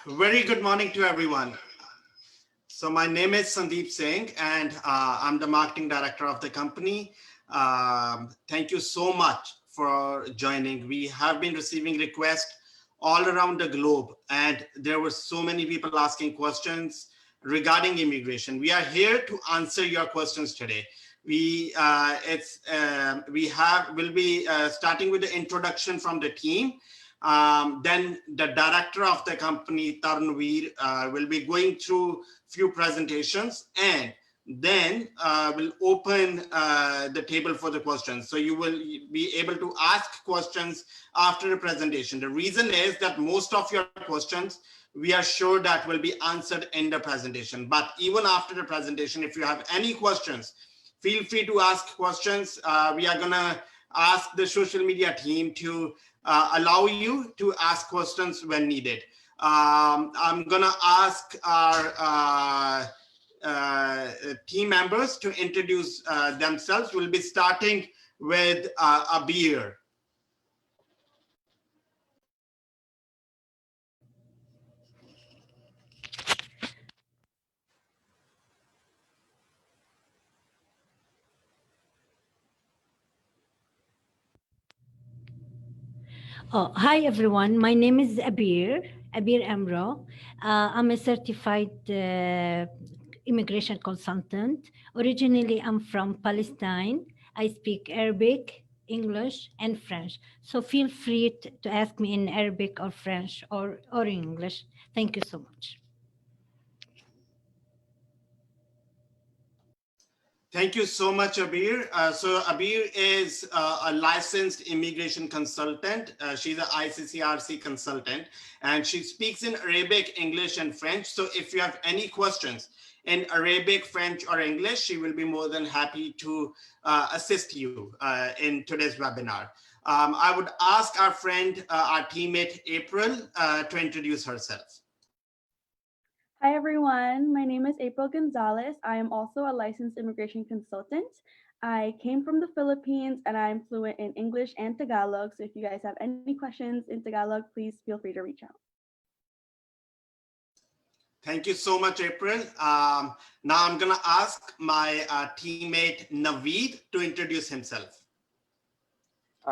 Very good morning to everyone. So my name is Sandeep Singh and I'm the marketing director of the company. Thank you so much for joining. We have been receiving requests all around the globe and there were so many people asking questions regarding immigration. We are here to answer your questions today. We'll be starting with the introduction from the team. Then the director of the company, Tarnveer, will be going through few presentations and then we'll open the table for the questions. So you will be able to ask questions after the presentation. The reason is that most of your questions, we are sure that will be answered in the presentation. But even after the presentation, if you have any questions, feel free to ask questions. We are gonna ask the social media team to allow you to ask questions when needed. I'm gonna ask our team members to introduce themselves. We'll be starting with Abir. Oh, hi everyone. My name is Abir Amro. I'm a certified immigration consultant. Originally, I'm from Palestine. I speak Arabic, English, and French. So feel free to ask me in Arabic or French or English. Thank you so much. Thank you so much, Abir. So Abir is a licensed immigration consultant. She's an ICCRC consultant, and she speaks in Arabic, English, and French. So if you have any questions in Arabic, French, or English, she will be more than happy to assist you in today's webinar. I would ask our friend, our teammate, April, to introduce herself. Hi, everyone. My name is April Gonzalez. I am also a licensed immigration consultant. I came from the Philippines and I'm fluent in English and Tagalog. So if you guys have any questions in Tagalog, please feel free to reach out. Thank you so much, April. Now I'm going to ask my teammate Naveed to introduce himself.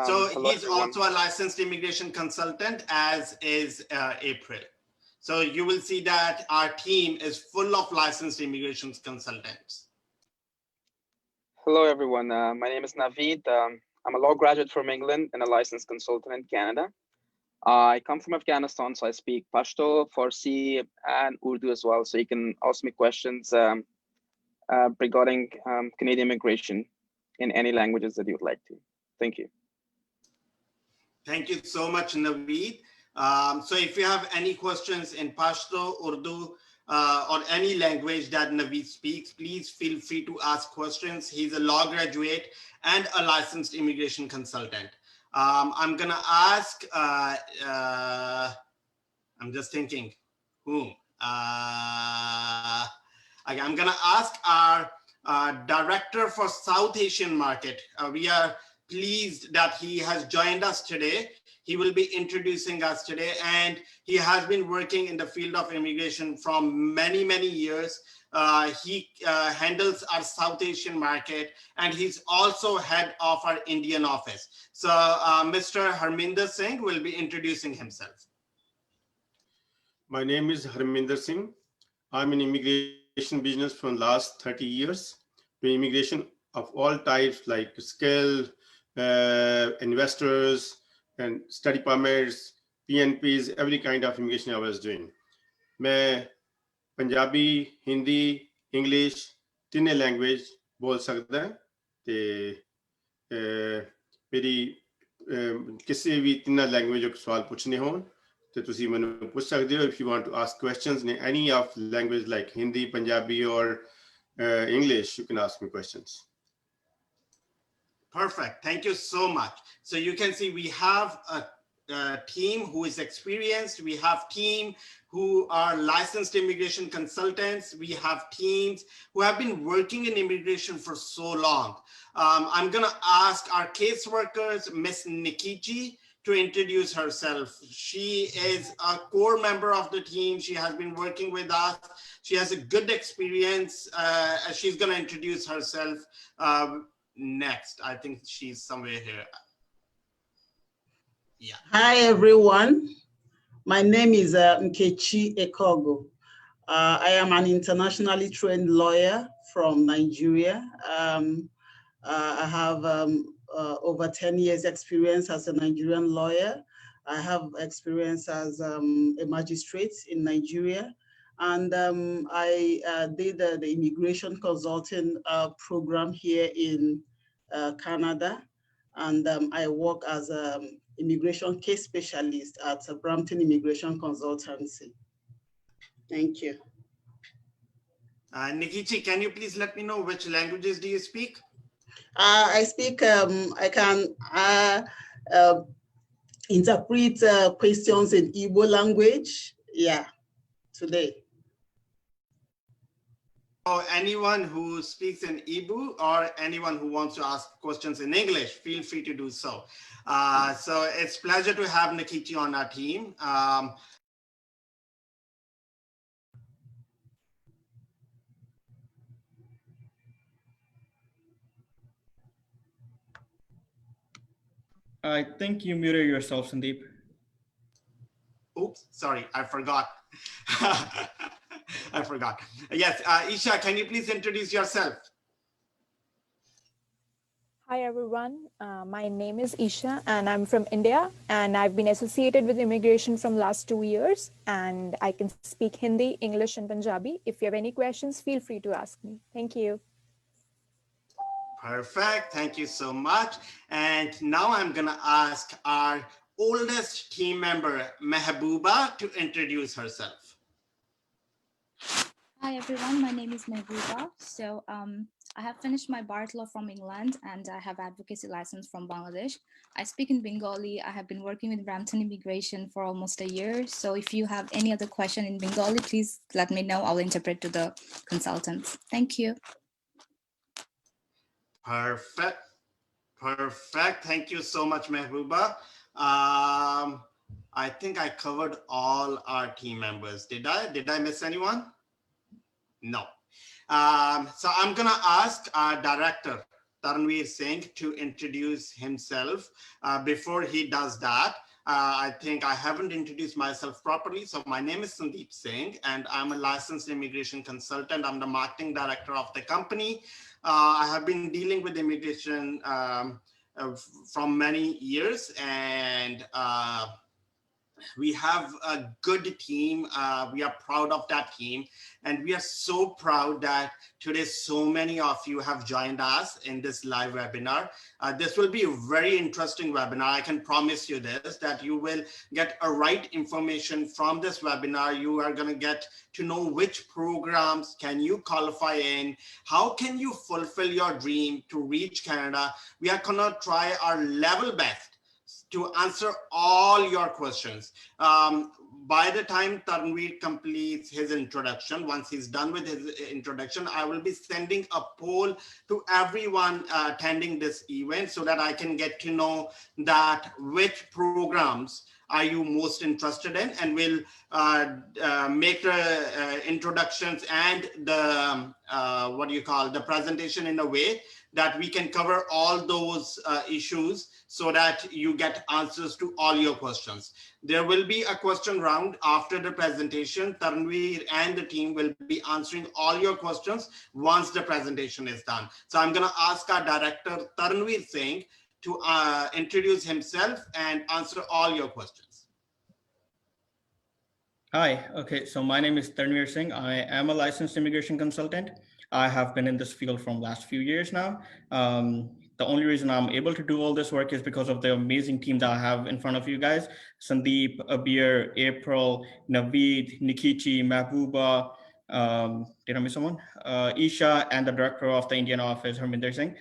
So he's everyone. also a licensed immigration consultant, as is April. So you will see that our team is full of licensed immigration consultants. Hello, everyone. My name is Naveed. I'm a law graduate from England and a licensed consultant in Canada. I come from Afghanistan, so I speak Pashto, Farsi, and Urdu as well. So you can ask me questions regarding Canadian immigration in any languages that you'd like to. Thank you. Thank you so much, Naveed. So if you have any questions in Pashto, Urdu, or any language that Naveed speaks, please feel free to ask questions. He's a law graduate and a licensed immigration consultant. I'm gonna ask, I'm just thinking, whom? I'm gonna ask our director for South Asian market. We are pleased that he has joined us today. He will be introducing us today, and he has been working in the field of immigration from many, many years. He handles our South Asian market, and he's also head of our Indian office. So Mr. Harminder Singh will be introducing himself. My name is Harminder Singh. I'm in immigration business from last 30 years, doing immigration of all types like skilled, investors, and study permits, PNPs, every kind of immigration I was doing. मैं Punjabi, Hindi, English तीनों language बोल सकता है ते मेरी किसी भी तीनों लैंग्वेज को सवाल पूछने हो तो तुसी मैंने पूछ सकते हो. If you want to ask questions in any of language like Hindi, Punjabi, or English, you can ask me questions. Perfect. Thank you so much. So you can see we have a team who is experienced. We have team who are licensed immigration consultants. We have teams who have been working in immigration for so long. I'm going to ask our caseworkers, Miss Nikiji, to introduce herself. She is a core member of the team. She has been working with us. She has a good experience. She's going to introduce herself next. I think she's somewhere here. Yeah. Hi, everyone. My name is Nkechi Ekogo. I am an internationally trained lawyer from Nigeria. I have over 10 years experience as a Nigerian lawyer. I have experience as a magistrate in Nigeria. And I did the immigration consulting program here in Canada. And I work as an immigration case specialist at Brampton Immigration Consultancy. Thank you. Nikichi, can you please let me know which languages do you speak? I speak, I can interpret questions in Igbo language, yeah, today. Or anyone who speaks in Igbo or anyone who wants to ask questions in English, feel free to do so. So it's a pleasure to have Nikichi on our team. I think you muted yourself, Sandeep. Oops, sorry, I forgot. I forgot. Yes, Isha, can you please introduce yourself? Hi everyone, my name is Isha and I'm from India and I've been associated with immigration from last 2 years and I can speak Hindi, English and Punjabi. If you have any questions, feel free to ask me. Thank you. Perfect, thank you so much. And now I'm gonna ask our oldest team member, Mehbooba, to introduce herself. Hi everyone, my name is Mehbooba. So I have finished my bachelor from England and I have advocacy license from Bangladesh. I speak in Bengali. I have been working with Brampton Immigration for almost a year. So if you have any other question in Bengali, please let me know. I'll interpret to the consultants. Thank you. Perfect, perfect. Thank you so much, Mehbooba. I think I covered all our team members. Did I miss anyone? No. So I'm gonna ask our director, Tanveer Singh, to introduce himself. Before he does that, I think I haven't introduced myself properly. So my name is Sandeep Singh and I'm a licensed immigration consultant. I'm the marketing director of the company. I have been dealing with immigration from many years and we have a good team. We are proud of that team. And we are so proud that today so many of you have joined us in this live webinar. This will be a very interesting webinar. I can promise you this, that you will get a right information from this webinar. You are going to get to know which programs can you qualify in, how can you fulfill your dream to reach Canada. We are going to try our level best to answer all your questions. By the time Tanveer completes his introduction, once he's done with his introduction, I will be sending a poll to everyone attending this event so that I can get to know that which programs are you most interested in, and we'll make the introductions and the, the presentation in a way that we can cover all those issues so that you get answers to all your questions. There will be a question round after the presentation. Tanveer and the team will be answering all your questions once the presentation is done. So I'm gonna ask our director, Tanveer Singh, to introduce himself and answer all your questions. Hi, okay, so my name is Tanveer Singh. I am a licensed immigration consultant. I have been in this field from last few years now. The only reason I'm able to do all this work is because of the amazing team that I have in front of you guys. Sandeep, Abir, April, Naveed, Nikichi, Mehbooba, did I miss someone? Isha, and the director of the Indian office, Harminder Singh.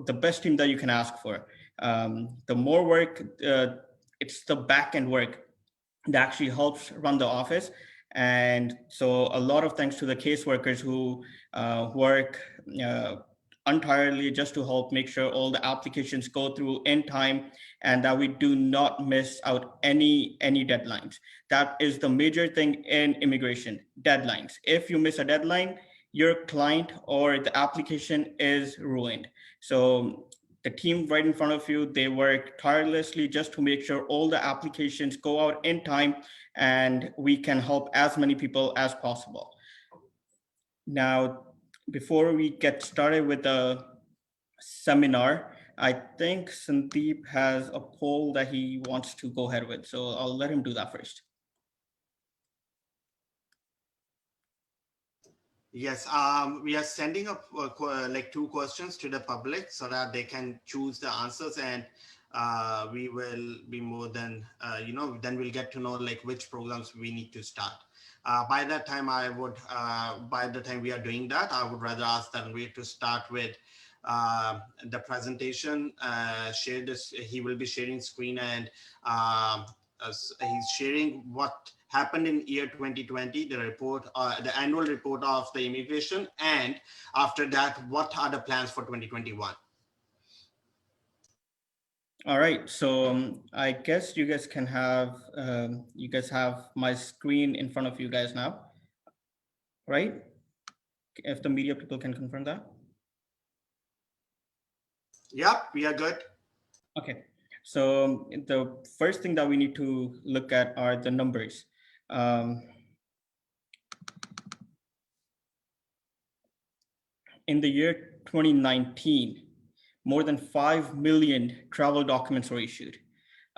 The best team that you can ask for. The more work, it's the back-end work that actually helps run the office. And so a lot of thanks to the caseworkers who work entirely just to help make sure all the applications go through in time and that we do not miss out any deadlines. That is the major thing in immigration, deadlines. If you miss a deadline, your client or the application is ruined. So the team right in front of you, they work tirelessly just to make sure all the applications go out in time and we can help as many people as possible. Now, before we get started with the seminar, I think Sandeep has a poll that he wants to go ahead with. So I'll let him do that first. Yes, we are sending up like 2 questions to the public so that they can choose the answers, and we will be more than, then we'll get to know like which programs we need to start. By that time, by the time we are doing that, I would rather ask Tanvir to start with the presentation. He will be sharing screen, and he's sharing what happened in year 2020, the report, the annual report of the immigration, and after that, what are the plans for 2021? All right, so I guess you guys can have, you guys have my screen in front of you guys now, right? If the media people can confirm that. Yep, we are good. Okay, so the first thing that we need to look at are the numbers. In the year 2019, more than 5 million travel documents were issued,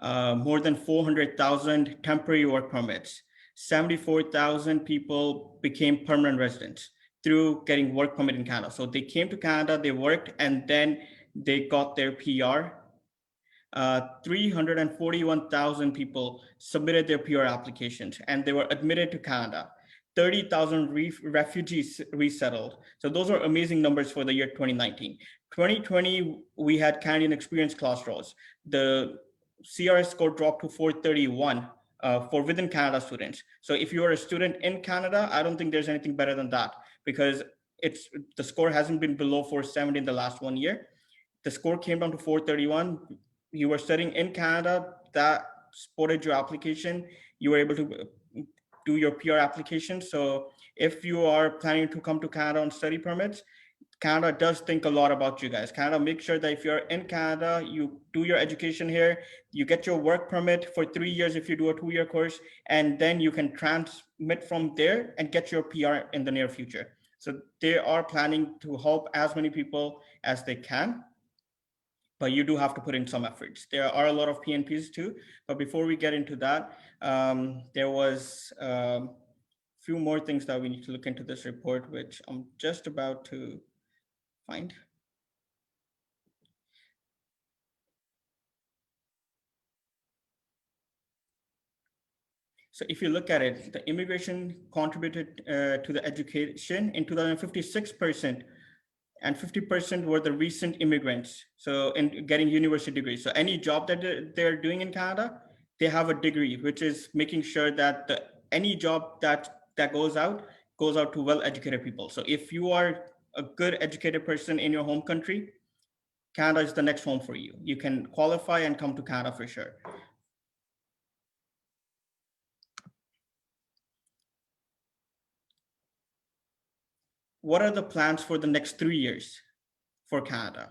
more than 400,000 temporary work permits, 74,000 people became permanent residents through getting work permit in Canada. So they came to Canada, they worked, and then they got their PR. 341,000 people submitted their PR applications and they were admitted to Canada. 30,000 refugees resettled. So those are amazing numbers for the year 2019. 2020, we had Canadian Experience Class draws. The CRS score dropped to 431 for within Canada students. So if you are a student in Canada, I don't think there's anything better than that, because the score hasn't been below 470 in the last 1 year. The score came down to 431. You were studying in Canada, that supported your application. You were able to do your PR application. So if you are planning to come to Canada on study permits, Canada does think a lot about you guys. Canada makes sure that if you're in Canada, you do your education here, you get your work permit for 3 years if you do a 2-year course, and then you can transmit from there and get your PR in the near future. So they are planning to help as many people as they can, but you do have to put in some efforts. There are a lot of PNPs too, but before we get into that, there was a few more things that we need to look into this report, which I'm just about to find. So if you look at it, the immigration contributed to the education in 2050, 6%, and 50% were the recent immigrants. So in getting university degrees. So any job that they're doing in Canada, they have a degree, which is making sure that any job that goes out to well-educated people. So if you are a good educated person in your home country, Canada is the next home for you. You can qualify and come to Canada for sure. What are the plans for the next 3 years for Canada?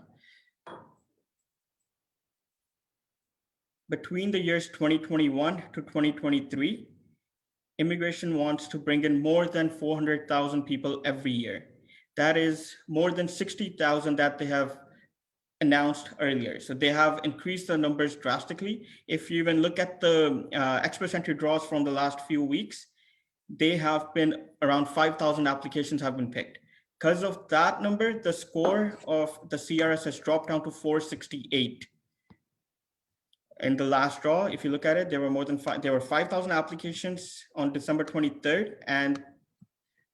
Between the years 2021 to 2023, immigration wants to bring in more than 400,000 people every year. That is more than 60,000 that they have announced earlier. So they have increased the numbers drastically. If you even look at the express entry draws from the last few weeks, they have been around 5,000 applications have been picked. Because of that number, the score of the CRS has dropped down to 468. In the last draw, if you look at it, there were 5,000 applications on December 23rd, and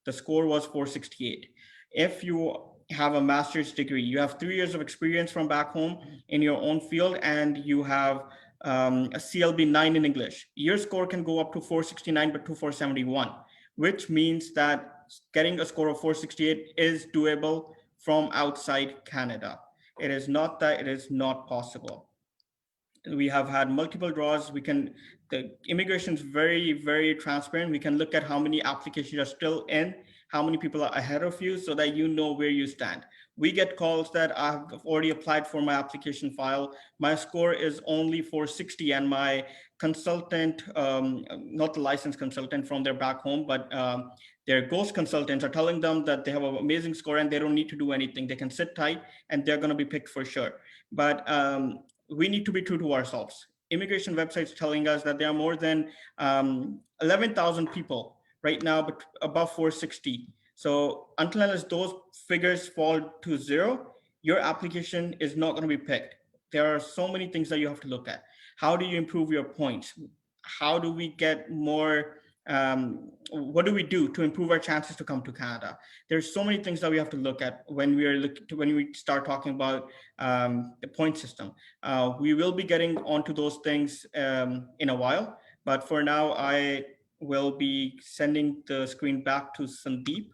the score was 468. If you have a master's degree, you have 3 years of experience from back home in your own field, and you have a CLB 9 in English, your score can go up to 469, but to 471, which means that getting a score of 468 is doable from outside Canada. It is not that it is not possible. We have had multiple draws. The immigration is very, very transparent. We can look at how many applications are still in, how many people are ahead of you, so that you know where you stand. We get calls that I've already applied for my application file. My score is only 460, and my consultant, not the licensed consultant from their back home, but their ghost consultants are telling them that they have an amazing score and they don't need to do anything. They can sit tight and they're going to be picked for sure. But we need to be true to ourselves. Immigration websites telling us that there are more than 11,000 people right now, but above 460. So until unless those figures fall to zero, your application is not going to be picked. There are so many things that you have to look at. How do you improve your points? How do we get more? What do we do to improve our chances to come to Canada? There's so many things that we have to look at when we start talking about the point system. We will be getting onto those things in a while, but for now, I will be sending the screen back to Sandeep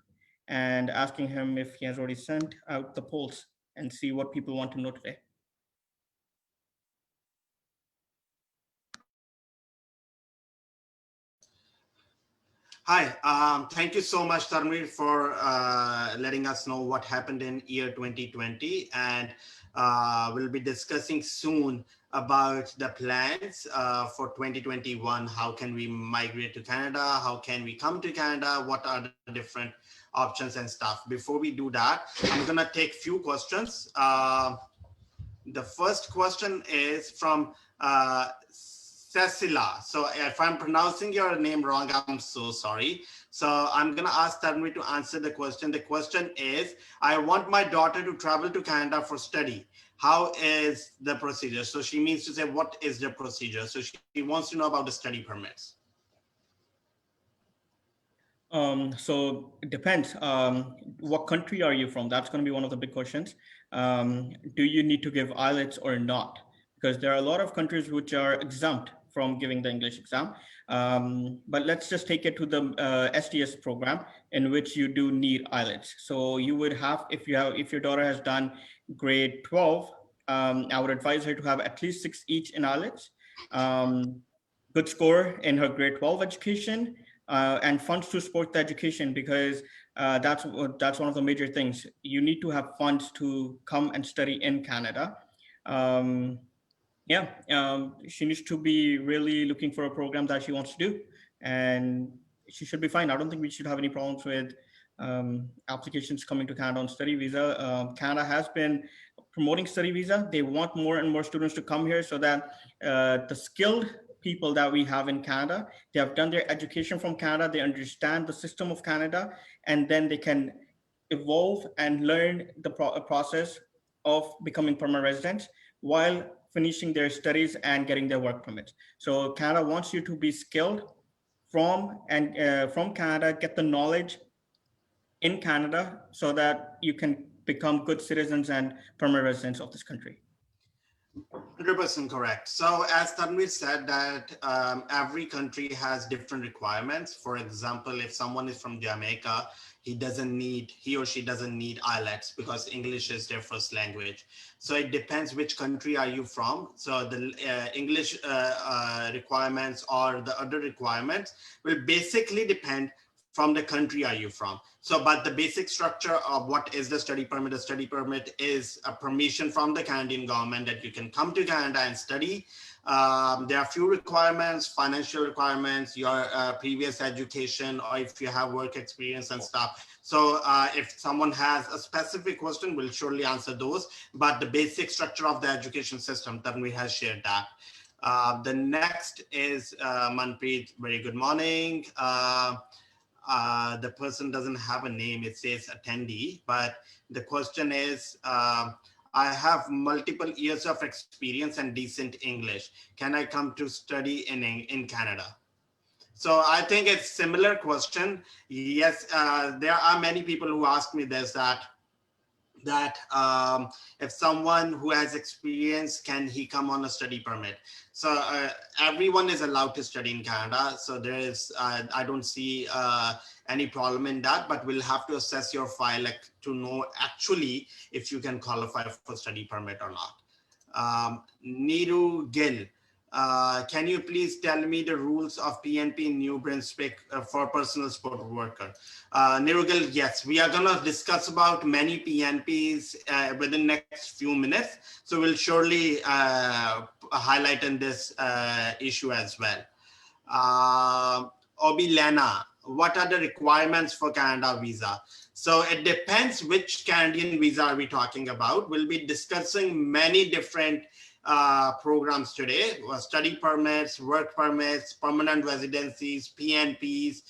and asking him if he has already sent out the polls and see what people want to know today. Hi, thank you so much, Tarnveer, for letting us know what happened in year 2020. And we'll be discussing soon about the plans for 2021. How can we migrate to Canada? How can we come to Canada? What are the different options and stuff? Before we do that, I'm gonna take few questions. The first question is from Cecilia. So if I'm pronouncing your name wrong, I'm so sorry. So I'm going to ask Tarnveer to answer the question. The question is, I want my daughter to travel to Canada for study. How is the procedure? So she means to say, what is the procedure? So she wants to know about the study permits. So it depends. What country are you from? That's going to be one of the big questions. Do you need to give IELTS or not? Because there are a lot of countries which are exempt from giving the English exam. But let's just take it to the STS program in which you do need IELTS. So you would have, if your daughter has done grade 12, I would advise her to have at least 6 each in IELTS. Good score in her grade 12 education. And funds to support the education, because that's one of the major things. You need to have funds to come and study in Canada. She needs to be really looking for a program that she wants to do, and she should be fine. I don't think we should have any problems with applications coming to Canada on study visa. Canada has been promoting study visa. They want more and more students to come here so that the skilled people that we have in Canada, they have done their education from Canada, they understand the system of Canada, and then they can evolve and learn the process of becoming permanent residents while finishing their studies and getting their work permits. So Canada wants you to be skilled from Canada, get the knowledge in Canada so that you can become good citizens and permanent residents of this country. 100% correct. So as Tanvir said that every country has different requirements. For example, if someone is from Jamaica, he or she doesn't need IELTS because English is their first language. So it depends which country are you from. So the English requirements or the other requirements will basically depend from the country are you from. So, but the basic structure of what is the study permit? The study permit is a permission from the Canadian government that you can come to Canada and study. There are few requirements, financial requirements, your previous education, or if you have work experience and stuff. So if someone has a specific question, we'll surely answer those. But the basic structure of the education system, Tanvir has shared that. The next is Manpreet. Very good morning. The person doesn't have a name, it says attendee, but the question is, I have multiple years of experience and decent English. Can I come to study in Canada? So I think it's similar question. Yes, there are many people who ask me this, that that if someone who has experience, can he come on a study permit? So everyone is allowed to study in Canada. So there is, I don't see any problem in that, but we'll have to assess your file like, to know actually if you can qualify for study permit or not. Niru Gill, can you please tell me the rules of PNP in New Brunswick for personal support worker? Niru Gill, yes, we are going to discuss about many PNPs within the next few minutes. So we'll surely highlight in this issue as well. Obi Lena, what are the requirements for Canada visa? So it depends which Canadian visa are we talking about. We'll be discussing many different programs today: study permits, work permits, permanent residencies, PNPs,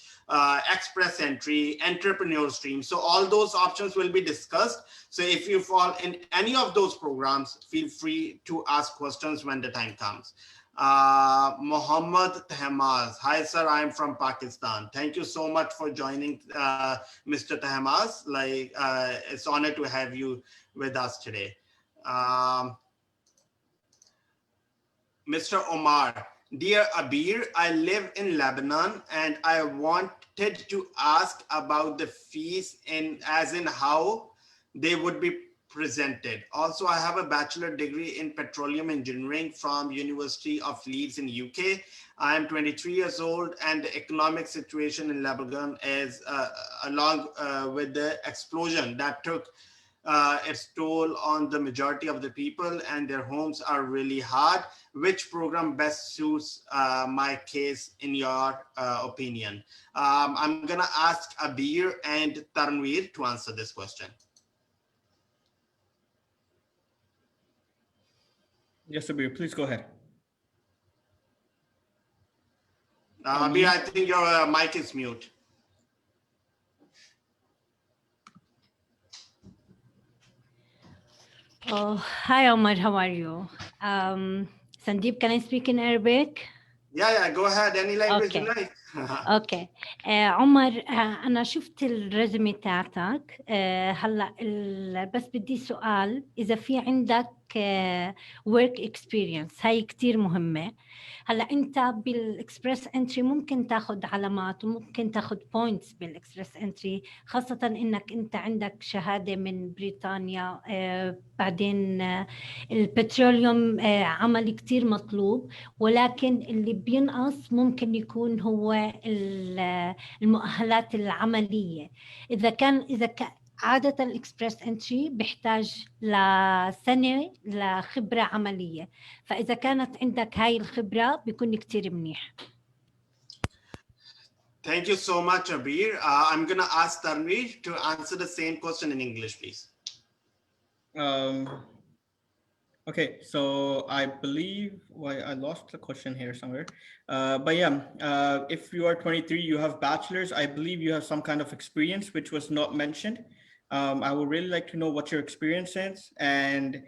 express entry, entrepreneur stream. So all those options will be discussed. So if you fall in any of those programs, feel free to ask questions when the time comes. Mohammed Tehmaz. Hi, sir. I'm from Pakistan. Thank you so much for joining, Mr. Tehmaz. Like, it's an honor to have you with us today. Mr. Omar. Dear Abir, I live in Lebanon and I wanted to ask about the fees as in how they would be presented. Also, I have a bachelor degree in petroleum engineering from University of Leeds in UK. I am 23 years old and the economic situation in Lebanon is along with the explosion that took its toll on the majority of the people and their homes are really hard. Which program best suits my case in your opinion? I'm gonna ask Abir and Tanvir to answer this question. Yes, Abir, please go ahead. Abir, I think your mic is mute. Oh, hi Omar, how are you? Sandeep, can I speak in Arabic? Yeah, go ahead. Any language you Okay. like. اوكي عمر انا شفت الريزمي تاعتك هلا بس بدي سؤال اذا في عندك work experience هاي كتير مهمة. هلا انت بالاكسبرس انتري ممكن تاخد علامات وممكن تاخد بوينتس بالاكسبرس انتري، خاصة انك انت عندك شهادة من بريطانيا. بعدين البتروليوم عمل كتير مطلوب، ولكن اللي بينقص ممكن يكون هو المؤهلات العملية. إذا كان عادة الإكسبرس انتري بيحتاج لسنة لخبرة عملية، فإذا كانت عندك هاي الخبرة بيكون كتير منيح. Thank you so much, Abir. I'm going to ask Tanvir to answer the same question in English, please. Okay, so I believe I lost the question here somewhere. But yeah, if you are 23, you have bachelor's, I believe you have some kind of experience which was not mentioned. I would really like to know what your experience is, and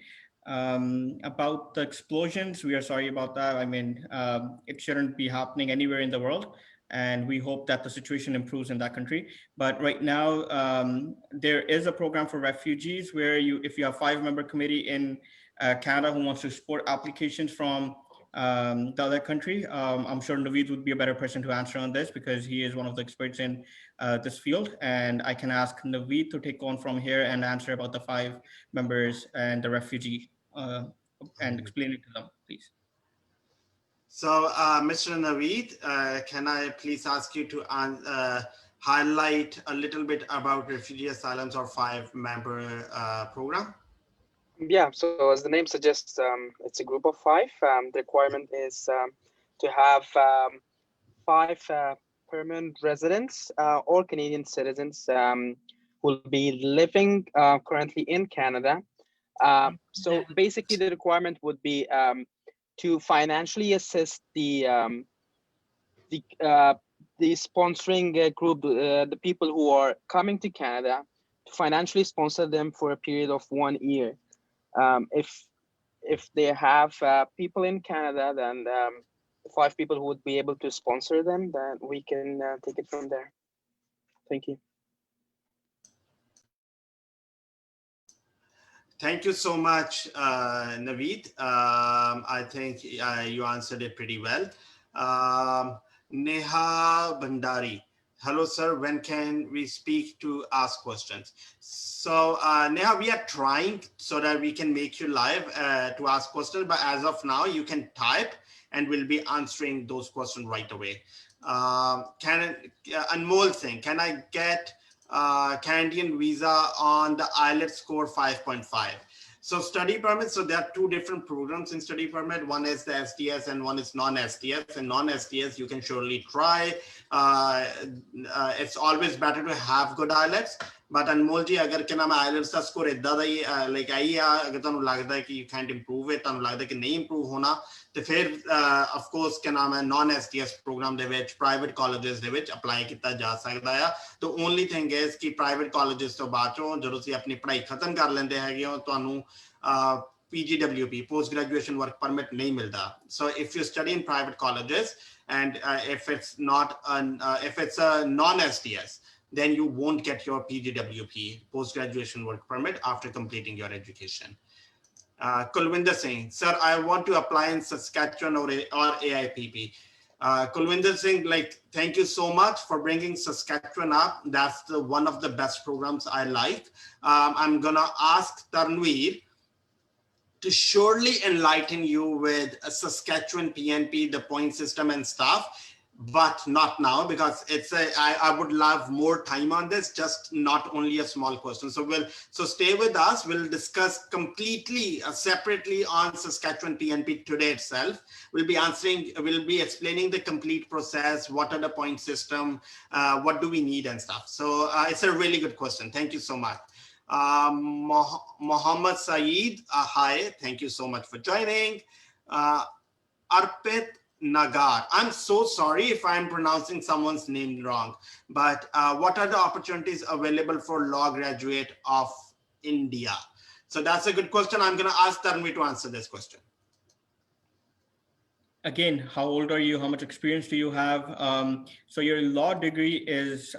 about the explosions, we are sorry about that. I mean, it shouldn't be happening anywhere in the world, and we hope that the situation improves in that country. But right now, there is a program for refugees where if you have 5-member committee in Canada who wants to support applications from the other country. I'm sure Naveed would be a better person to answer on this because he is one of the experts in this field. And I can ask Naveed to take on from here and answer about the 5 members and the refugee and explain it to them, please. So, Mr. Naveed, can I please ask you to highlight a little bit about refugee asylums or 5-member program? Yeah, so as the name suggests, it's a group of 5. The requirement is to have 5 permanent residents or Canadian citizens who will be living currently in Canada. So basically the requirement would be to financially assist the sponsoring group, the people who are coming to Canada, to financially sponsor them for a period of 1 year. If they have people in Canada, then 5 people who would be able to sponsor them, then we can take it from there. Thank you. Thank you so much, Naveed. I think you answered it pretty well. Neha Bandari. Hello, sir. When can we speak to ask questions? So, Neha, we are trying so that we can make you live to ask questions. But as of now, you can type and we'll be answering those questions right away. Anmol Singh, can I get Canadian visa on the IELTS score 5.5? So study permit, so there are two different programs in study permit. One is the STS and one is non-STS. And non-STS, you can surely try. It's always better to have good IELTS. But Anmol ji, agar ke naam IELTS का score इदा da ही like आई है, अगर तुहानू लगदा है कि you can't improve it, तुहानू लगदा है कि नहीं improve होना, ਤੇ ਫਿਰ ਆਫ ਕੋਰਸ ਕਿ ਨਾਮ ਹੈ ਨਾਨ ਐਸਟੀਐਸ ਪ੍ਰੋਗਰਾਮ ਦੇ ਵਿੱਚ ਪ੍ਰਾਈਵੇਟ ਕਾਲਜਸ ਦੇ ਵਿੱਚ ਅਪਲਾਈ ਕੀਤਾ ਜਾ ਸਕਦਾ ਆ। ਤਾਂ ਓਨਲੀ ਥਿੰਗ ਇਜ਼ ਕਿ ਪ੍ਰਾਈਵੇਟ ਕਾਲਜਸ ਤੋਂ ਬਾਅਦ ਚੋਂ ਜਦੋਂ ਤੁਸੀਂ ਆਪਣੀ ਪੜ੍ਹਾਈ ਖਤਮ ਕਰ ਲੈਂਦੇ ਹੈਗੇ ਹੋ ਤੁਹਾਨੂੰ PGWP post graduation work permit ਨਹੀਂ ਮਿਲਦਾ। So if you study in private colleges and if it's not if it's a non STS, then you won't get your PGWP post graduation work permit after completing your education. Kulwinder Singh, sir, I want to apply in Saskatchewan or AIPP. Kulwinder Singh, like, thank you so much for bringing Saskatchewan up. That's one of the best programs I like. I'm gonna ask Tanveer to surely enlighten you with a Saskatchewan PNP, the point system and stuff, but not now because I would love more time on this, just not only a small question. So stay with us. We'll discuss completely separately on Saskatchewan PNP today itself. We'll be explaining the complete process, what are the point system, what do we need and stuff. So it's a really good question. Thank you so much. Mohammed Saeed, hi, thank you so much for joining. Arpit Nagar, I'm so sorry if I'm pronouncing someone's name wrong, but what are the opportunities available for law graduate of India? So that's a good question. I'm going to ask Tanvi to answer this question. Again, how old are you? How much experience do you have? So your law degree is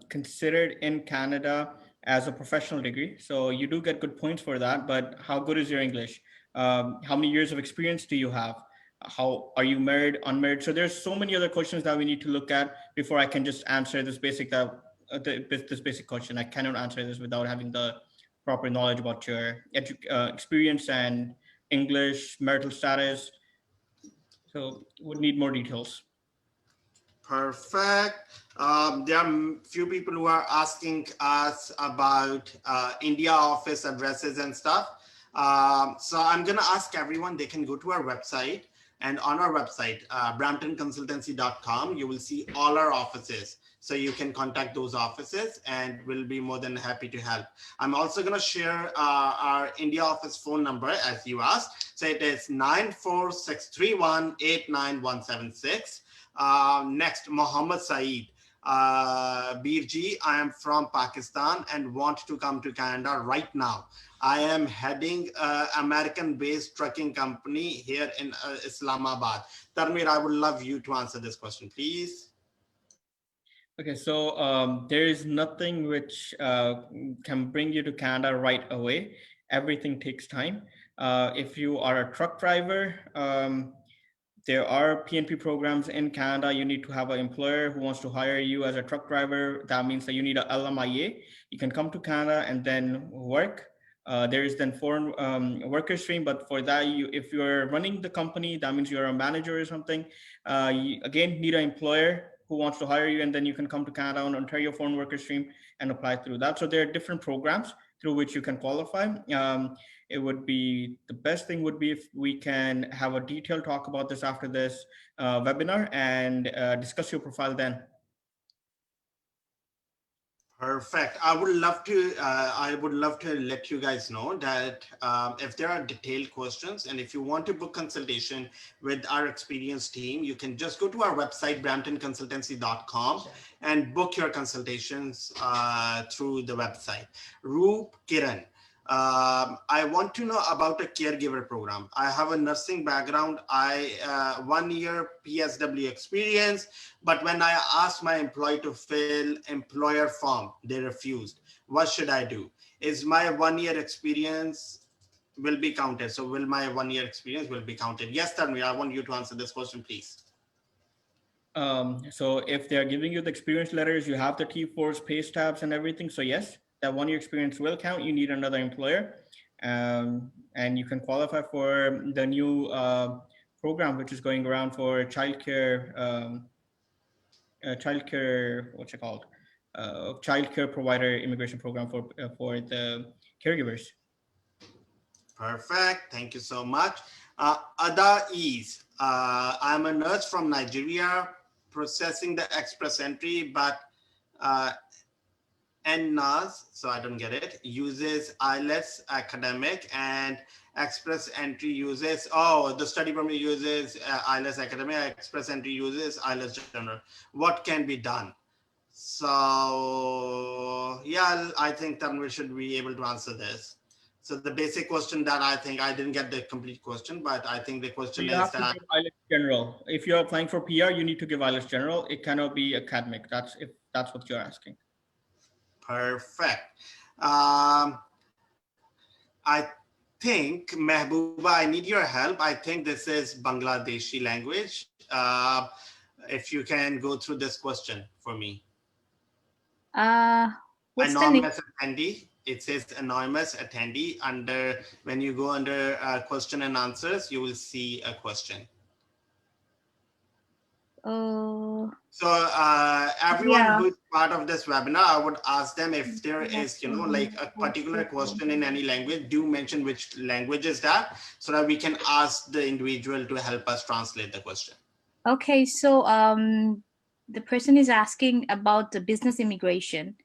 considered in Canada as a professional degree. So you do get good points for that, but how good is your English? How many years of experience do you have? How are you married, unmarried? So there's so many other questions that we need to look at before I can just answer this basic question. I cannot answer this without having the proper knowledge about your experience and English, marital status. So would need more details. Perfect. There are few people who are asking us about India office addresses and stuff. So I'm going to ask everyone, they can go to our website, and on our website, bramptonconsultancy.com, you will see all our offices. So you can contact those offices and we'll be more than happy to help. I'm also going to share our India office phone number as you asked. So it is 94631-89176. Next, Mohammed Saeed. Birji, I am from Pakistan and want to come to Canada right now. I am heading American-based trucking company here in Islamabad. Tanveer, I would love you to answer this question, please. Okay, so there is nothing which can bring you to Canada right away. Everything takes time. If you are a truck driver, there are PNP programs in Canada. You need to have an employer who wants to hire you as a truck driver. That means that you need a LMIA. You can come to Canada and then work. There is then foreign worker stream, but for that, if you're running the company, that means you're a manager or something. You again need an employer who wants to hire you, and then you can come to Canada on Ontario foreign worker stream and apply through that. So there are different programs through which you can qualify. It would be, the best thing would be if we can have a detailed talk about this after this webinar and discuss your profile then. Perfect. I would love to let you guys know that if there are detailed questions and if you want to book consultation with our experienced team, you can just go to our website, bramptonconsultancy.com, and book your consultations through the website. Roop Kiran. I want to know about a caregiver program. I have a nursing background. I 1 year PSW experience, but when I asked my employee to fill employer form, they refused. What should I do? Is my 1 year experience will be counted? So will my 1 year experience will be counted? Yes, Tanvi, I want you to answer this question, please. So if they're giving you the experience letters, you have the T4s, pay stubs and everything. So yes, that 1 year experience will count. You need another employer. And you can qualify for the new program, which is going around for childcare, what's it called? Childcare provider immigration program for the caregivers. Perfect. Thank you so much. Ada Ease. I'm a nurse from Nigeria processing the express entry, but NNAS, so I don't get it, uses IELTS academic and express entry uses, the study permit uses IELTS academic, express entry uses IELTS general. What can be done? So yeah, I think Tanvir should be able to answer this. So the basic question that I think I didn't get the complete question, but I think the So question you is have to that give IELTS general. If you're applying for PR, you need to give IELTS general. It cannot be academic. If that's what you're asking. perfect. I think Mehbooba, I need your help. I think this is Bangladeshi language. If you can go through this question for me. What's the name? Anonymous attendee. It says anonymous attendee. When you go under question and answers, you will see a question. So everyone Yeah. who is part of this webinar, I would ask them if there is, like a particular question in any language, do mention which language is that, so that we can ask the individual to help us translate the question. Okay, so the person is asking about the business immigration,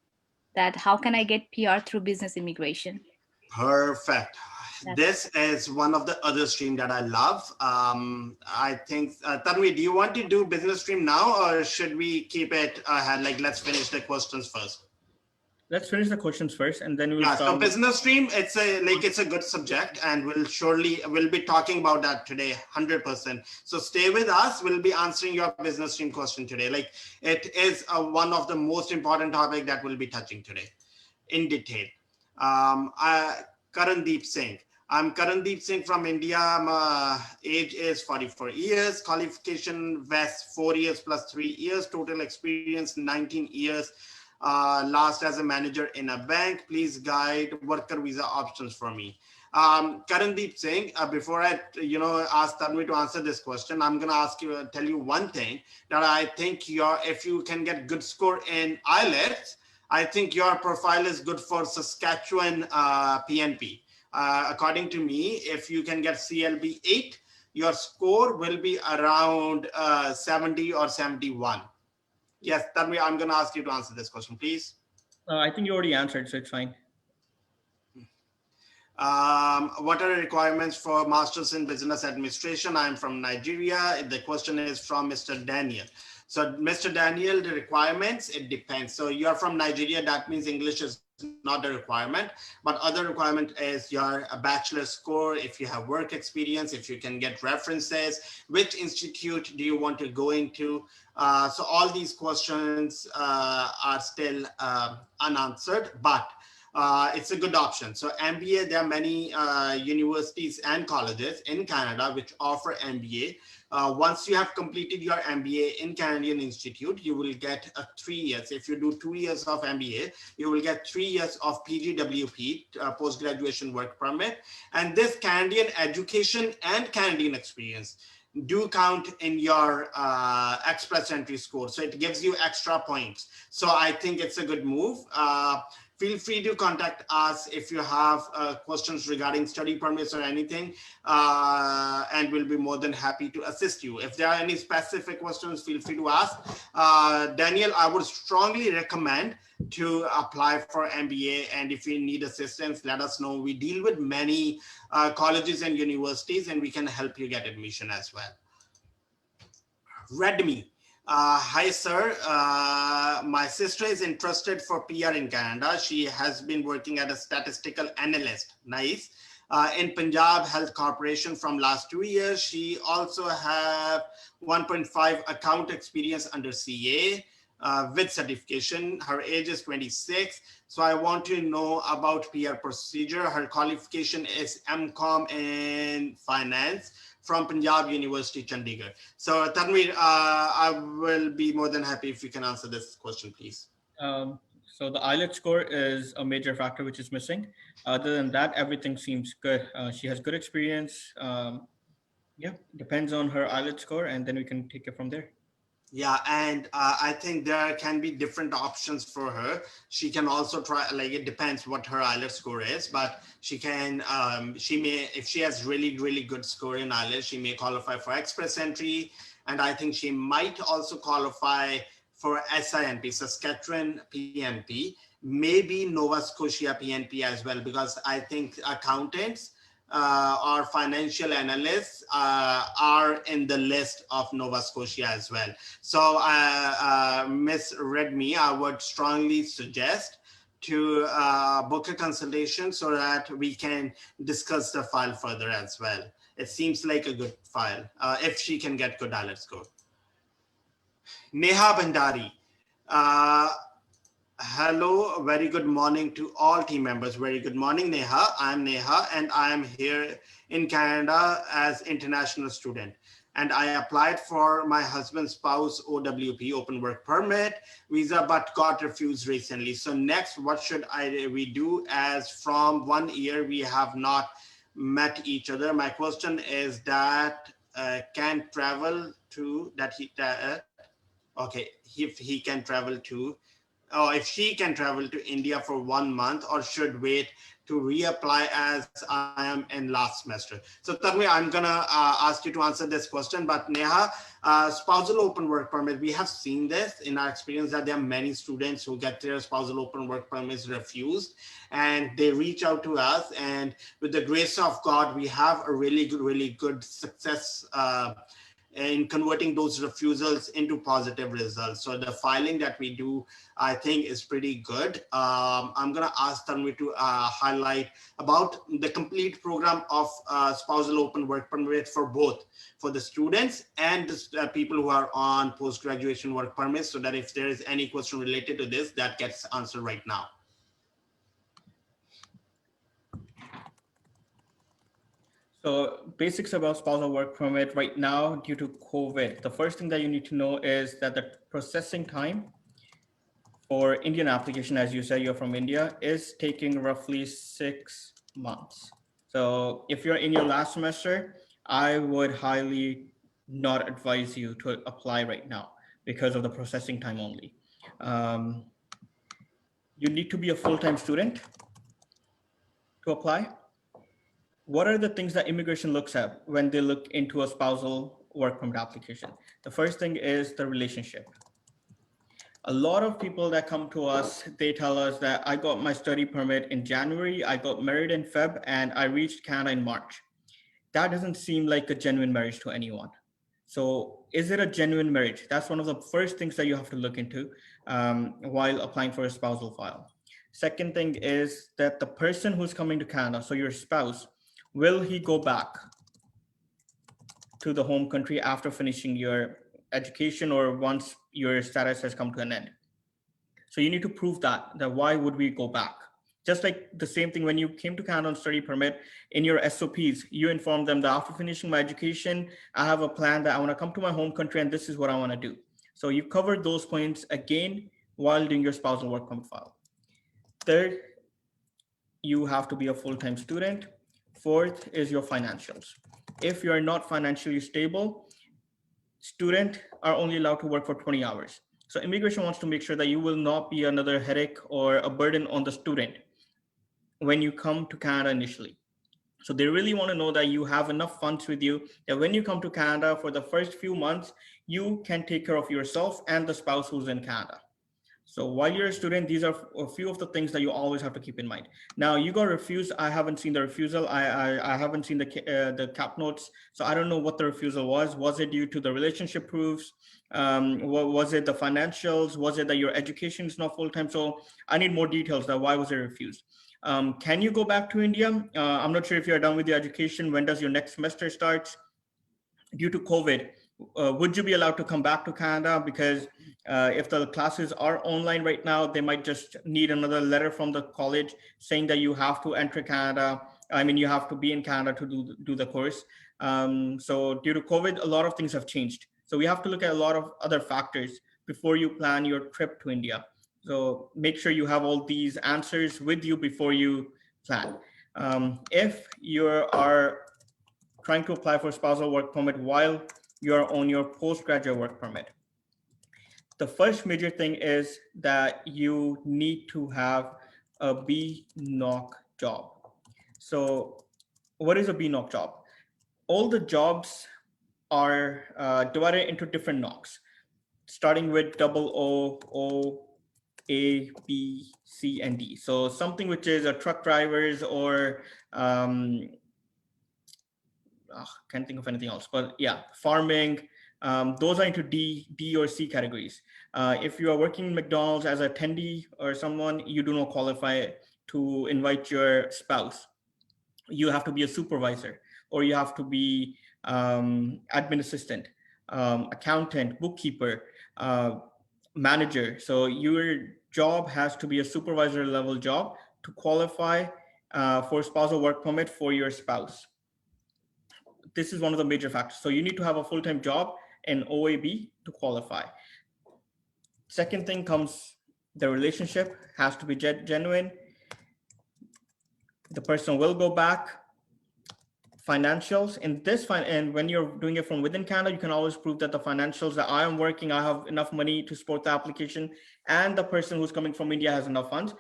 that how can I get PR through business immigration? Perfect. This is one of the other stream that I love. I think, Tanvi, do you want to do business stream now, or should we keep it ahead? Like, let's finish the questions first. Let's finish the questions first, and then we'll Yeah, start. so business stream, it's a good subject, and we'll be talking about that today, 100%. So stay with us. We'll be answering your business stream question today. Like, it is one of the most important topic that we'll be touching today in detail. Karandeep Singh. I'm Karandeep Singh from India. Age is 44 years. Qualification West 4 years plus 3 years. Total experience 19 years. Last as a manager in a bank. Please guide worker visa options for me. Karandeep Singh, before I ask Tanvi to answer this question, I'm gonna tell you one thing, that I think if you can get good score in IELTS, I think your profile is good for Saskatchewan PNP. According to me, if you can get CLB 8, your score will be around 70 or 71. Yes, Tanvi, I'm going to ask you to answer this question, please. I think you already answered, so it's fine. What are the requirements for Masters in Business Administration? I'm from Nigeria. The question is from Mr. Daniel. So Mr. Daniel, the requirements, it depends. So you're from Nigeria, that means English is not a requirement, but other requirement is your bachelor score, if you have work experience, if you can get references, which institute do you want to go into? So all these questions are still unanswered, but it's a good option. So MBA, there are many universities and colleges in Canada which offer MBA. Once you have completed your MBA in Canadian Institute, you will get 3 years. If you do 2 years of MBA, you will get 3 years of PGWP, post-graduation work permit. And this Canadian education and Canadian experience do count in your express entry score. So it gives you extra points. So I think it's a good move. Feel free to contact us if you have questions regarding study permits or anything, and we'll be more than happy to assist you. If there are any specific questions, feel free to ask. Daniel, I would strongly recommend to apply for MBA, and if you need assistance, let us know. We deal with many colleges and universities, and we can help you get admission as well. Redmi. Hi, sir. My sister is interested for PR in Canada. She has been working as a statistical analyst. Nice. In Punjab Health Corporation from last 2 years. She also have 1.5 account experience under CA with certification. Her age is 26. So I want to know about PR procedure. Her qualification is MCom in finance from Punjab University, Chandigarh. So Tanvir, I will be more than happy if you can answer this question, please. So the IELTS score is a major factor which is missing. Other than that, everything seems good. She has good experience. Yeah, depends on her IELTS score, and then we can take it from there. Yeah, and I think there can be different options for her. She can also try, like it depends what her IELTS score is, but she may, if she has really, really good score in IELTS, she may qualify for express entry. And I think she might also qualify for SINP, Saskatchewan PNP, maybe Nova Scotia PNP as well, because I think accountants or financial analysts are in the list of Nova Scotia as well. So Ms. Redme, I would strongly suggest to book a consultation so that we can discuss the file further as well. It seems like a good file if she can get good IELTS score. Neha Bhandari. Hello, very good morning to all team members. Very good morning, Neha. I'm Neha and I am here in Canada as international student. And I applied for my husband's spouse OWP, open work permit visa, but got refused recently. So next, what should we do, as from 1 year we have not met each other? My question is that can travel to that he okay, if he can travel to, or if she can travel to India for 1 month, or should wait to reapply as I am in last semester. So Tanvi, I'm gonna ask you to answer this question, but Neha, spousal open work permit, we have seen this in our experience that there are many students who get their spousal open work permits refused and they reach out to us, and with the grace of God, we have a really good success in converting those refusals into positive results. So the filing that we do, I think, is pretty good. I'm going to ask Tanvi to highlight about the complete program of spousal open work permit for both, for the students and the people who are on post-graduation work permits, so that if there is any question related to this, that gets answered right now. So basics about spousal work permit right now due to COVID. The first thing that you need to know is that the processing time for Indian application, as you said, you're from India, is taking roughly 6 months. So if you're in your last semester, I would highly not advise you to apply right now because of the processing time only. You need to be a full-time student to apply. What are the things that immigration looks at when they look into a spousal work permit application? The first thing is the relationship. A lot of people that come to us, they tell us that I got my study permit in January, I got married in Feb, and I reached Canada in March. That doesn't seem like a genuine marriage to anyone. So is it a genuine marriage? That's one of the first things that you have to look into while applying for a spousal file. Second thing is that the person who's coming to Canada, so your spouse, will he go back to the home country after finishing your education or once your status has come to an end? So you need to prove that why would we go back? Just like the same thing when you came to Canada on study permit, in your SOPs, you inform them that after finishing my education, I have a plan that I want to come to my home country and this is what I want to do. So you covered those points again while doing your spousal work permit file. Third, you have to be a full-time student. Fourth is your financials. If you're not financially stable, students are only allowed to work for 20 hours. So immigration wants to make sure that you will not be another headache or a burden on the student when you come to Canada initially. So they really want to know that you have enough funds with you, that when you come to Canada for the first few months, you can take care of yourself and the spouse who's in Canada. So while you're a student, these are a few of the things that you always have to keep in mind. Now you got refused. I haven't seen the refusal. I haven't seen the cap notes. So I don't know what the refusal was. Was it due to the relationship proofs? Was it the financials? Was it that your education is not full time? So I need more details. That why was it refused? Can you go back to India? I'm not sure if you're done with your education. When does your next semester start? Due to COVID, would you be allowed to come back to Canada? Because if the classes are online right now, they might just need another letter from the college saying that you have to enter Canada. I mean, you have to be in Canada to do the course. So due to COVID, a lot of things have changed. So we have to look at a lot of other factors before you plan your trip to India. So make sure you have all these answers with you before you plan. If you are trying to apply for spousal work permit while you're on your postgraduate work permit, the first major thing is that you need to have a BNOC job. So what is a BNOC job? All the jobs are divided into different NOCs, starting with double O, A, B, C, and D. So something which is a truck drivers or can't think of anything else, but yeah, farming. Those are into D or C categories. If you are working in McDonald's as a attendee or someone, you do not qualify to invite your spouse. You have to be a supervisor, or you have to be admin assistant, accountant, bookkeeper, manager. So your job has to be a supervisor level job to qualify for spousal work permit for your spouse. This is one of the major factors. So you need to have a full-time job in OAB to qualify. Second thing comes, the relationship has to be genuine. The person will go back. Financials in this and when you're doing it from within Canada, you can always prove that the financials that I am working, I have enough money to support the application, and the person who's coming from India has enough funds.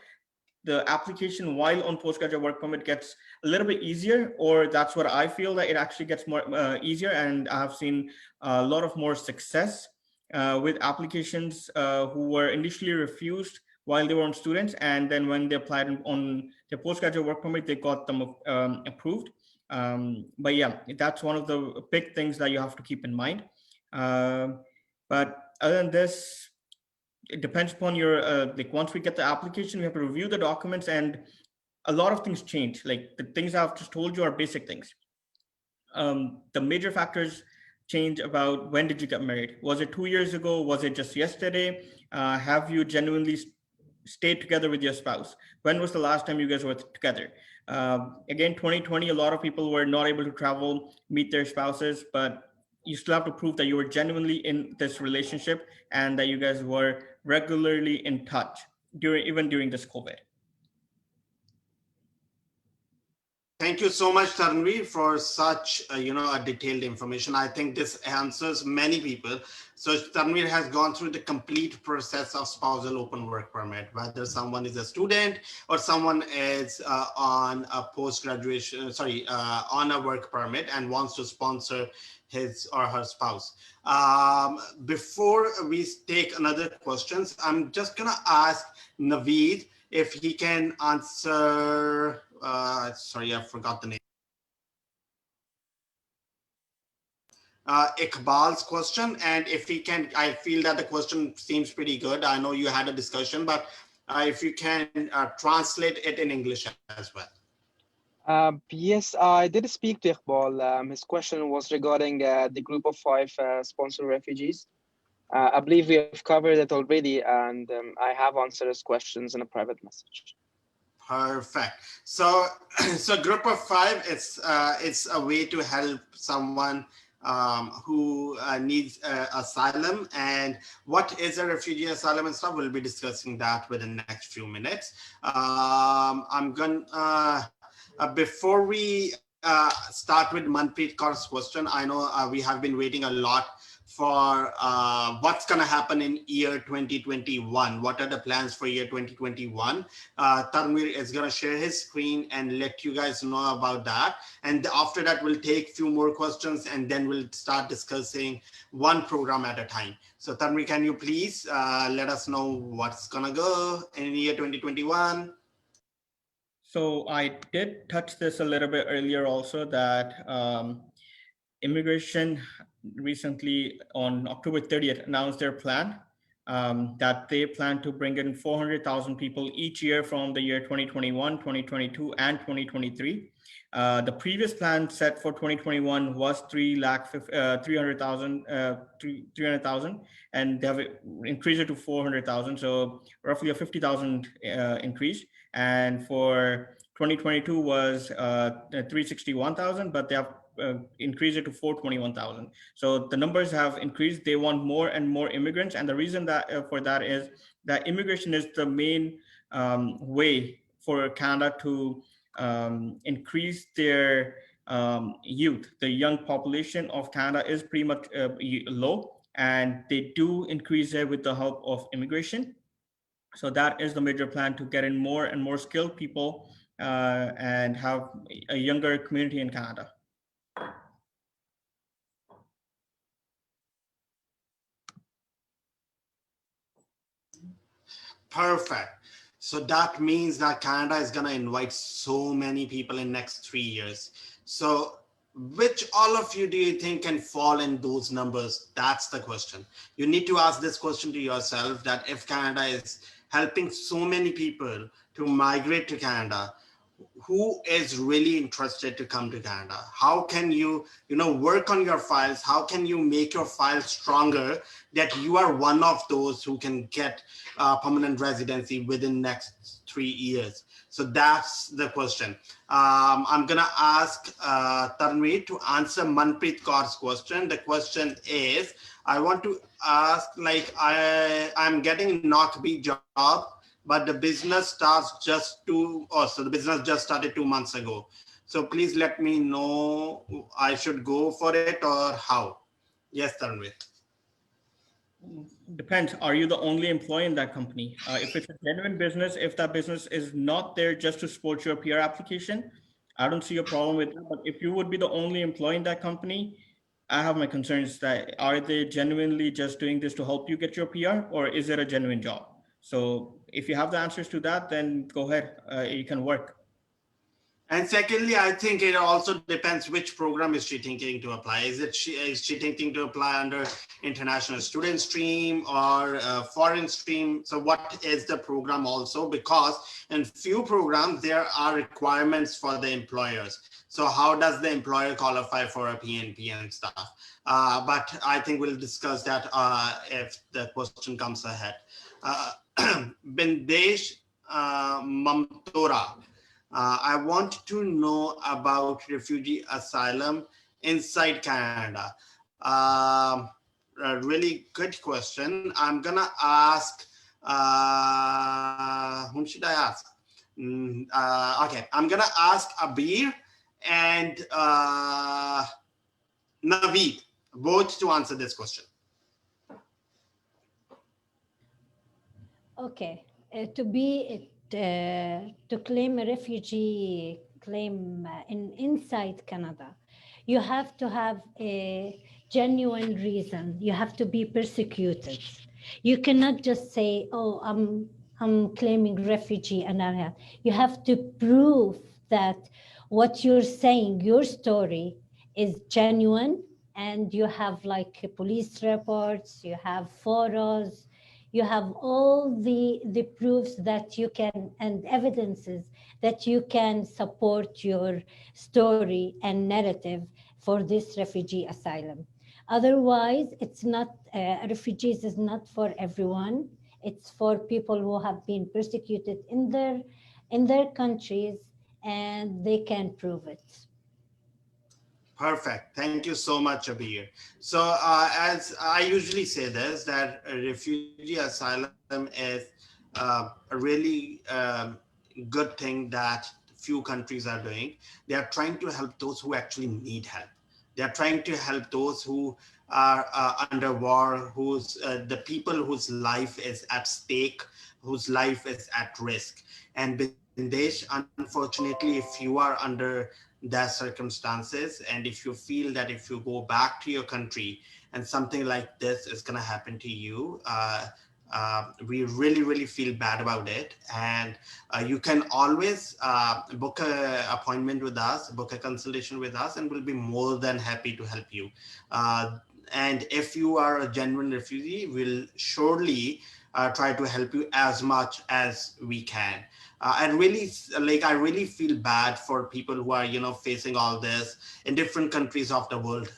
The application while on postgraduate work permit gets a little bit easier, or that's what I feel, that it actually gets more easier. And I have seen a lot of more success with applications who were initially refused while they were on students, and then when they applied on their postgraduate work permit, they got them approved. But yeah, that's one of the big things that you have to keep in mind. But other than this, it depends upon your like once we get the application, we have to review the documents, and a lot of things change. Like the things I've just told you are basic things. The major factors change about when did you get married? Was it 2 years ago? Was it just yesterday? Have you genuinely stayed together with your spouse? When was the last time you guys were together? Again, 2020, a lot of people were not able to travel, meet their spouses, but you still have to prove that you were genuinely in this relationship and that you guys were regularly in touch even during this COVID. Thank you so much, Tanvi, for such a detailed information. I think this answers many people. So Tanvi has gone through the complete process of spousal open work permit, whether someone is a student or someone is on a on a work permit and wants to sponsor his or her spouse. Before we take another questions, I'm just gonna ask Naveed if he can answer. Sorry, I forgot the name. Iqbal's question, and if he can, I feel that the question seems pretty good. I know you had a discussion, but if you can translate it in English as well. Yes, I did speak to Iqbal. His question was regarding the group of 5 sponsored refugees. I believe we have covered it already, and I have answered his questions in a private message. Perfect. So, group of 5, it's a way to help someone who needs asylum. And what is a refugee asylum and stuff? We'll be discussing that within the next few minutes. I'm going before we start with Manpreet Kaur's question, I know we have been waiting a lot for what's going to happen in year 2021. What are the plans for year 2021? Tanvir is going to share his screen and let you guys know about that. And after that, we'll take a few more questions and then we'll start discussing one program at a time. So Tanvir, can you please let us know what's going to go in year 2021? So I did touch this a little bit earlier also, that immigration recently on October 30th announced their plan, that they plan to bring in 400,000 people each year from the year 2021, 2022, and 2023. The previous plan set for 2021 was 300,000, and they have increased it to 400,000. So roughly a 50,000 increase. And for 2022 was 361,000, but they have increase it to 421,000. So the numbers have increased. They want more and more immigrants, and the reason that for that is that immigration is the main way for Canada to increase their youth. The young population of Canada is pretty much low, and they do increase it with the help of immigration. So that is the major plan, to get in more and more skilled people and have a younger community in Canada. Perfect. So that means that Canada is going to invite so many people in next 3 years. So which all of you do you think can fall in those numbers? That's the question. You need to ask this question to yourself, that if Canada is helping so many people to migrate to Canada, who is really interested to come to Canada? How can you, work on your files? How can you make your files stronger that you are one of those who can get permanent residency within next 3 years? So that's the question. I'm gonna ask Tanvir to answer Manpreet Kaur's question. The question is, I want to ask, like, I'm getting Knockbee job, but the business the business just started 2 months ago. So please let me know, I should go for it or how? Yes, Tanvir. Depends. Are you the only employee in that company? If it's a genuine business, if that business is not there just to support your PR application, I don't see a problem with that. But if you would be the only employee in that company, I have my concerns that, are they genuinely just doing this to help you get your PR, or is it a genuine job? So if you have the answers to that, then go ahead, you can work. And secondly, I think it also depends which program is she thinking to apply. Is she thinking to apply under international student stream or foreign stream? So what is the program also? Because in few programs, there are requirements for the employers. So how does the employer qualify for a PNP and stuff? But I think we'll discuss that if the question comes ahead. Bindesh Mamtora. I want to know about refugee asylum inside Canada. A really good question. I'm gonna ask, whom should I ask? Okay, I'm gonna ask Abir and Naveed, both to answer this question. Okay, to claim a refugee claim inside Canada, you have to have a genuine reason. You have to be persecuted. You cannot just say, "Oh, I'm claiming refugee," and you have to prove that what you're saying, your story, is genuine, and you have like police reports, you have photos, you have all the proofs that you can, and evidences that you can support your story and narrative for this refugee asylum. Otherwise, it's not, refugees is not for everyone. It's for people who have been persecuted in their countries, and they can prove it. Perfect. Thank you so much, Abir. So as I usually say this, that a refugee asylum is a really good thing that few countries are doing. They are trying to help those who actually need help. They're trying to help those who are under war, who's the people whose life is at stake, whose life is at risk. And Bindesh, unfortunately, if you are under that circumstances, and if you feel that if you go back to your country and something like this is going to happen to you, we really feel bad about it. And you can always book an appointment with us, book a consultation with us, and we'll be more than happy to help you. uh, and if you are a genuine refugee, we'll surely try to help you as much as we can. And really, like, I really feel bad for people who are, facing all this in different countries of the world.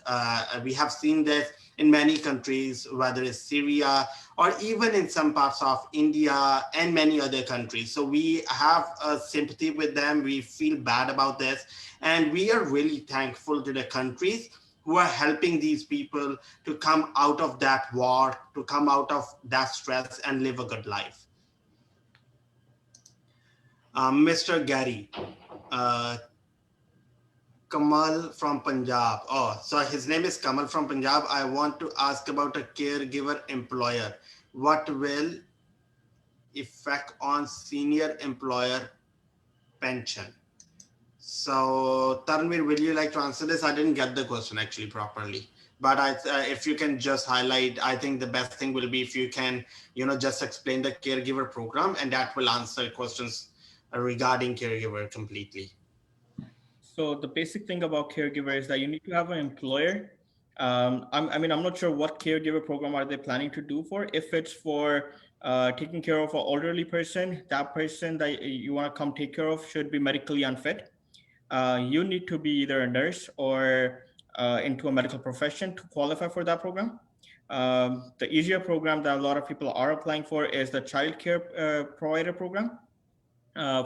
We have seen this in many countries, whether it's Syria or even in some parts of India and many other countries. So we have a sympathy with them. We feel bad about this. And we are really thankful to the countries who are helping these people to come out of that war, to come out of that stress and live a good life. Mr. Gary, uh, Kamal from Punjab. Oh, so his name is Kamal from Punjab. I want to ask about a caregiver employer. What will effect on senior employer pension? So, Tanvir, will you like to answer this? I didn't get the question actually properly, but if you can just highlight, I think the best thing will be if you can, just explain the caregiver program, and that will answer questions regarding caregiver completely. So the basic thing about caregiver is that you need to have an employer. I'm not sure what caregiver program are they planning to do for. If it's for taking care of an elderly person, that person that you want to come take care of should be medically unfit. You need to be either a nurse or into a medical profession to qualify for that program. The easier program that a lot of people are applying for is the child care provider program.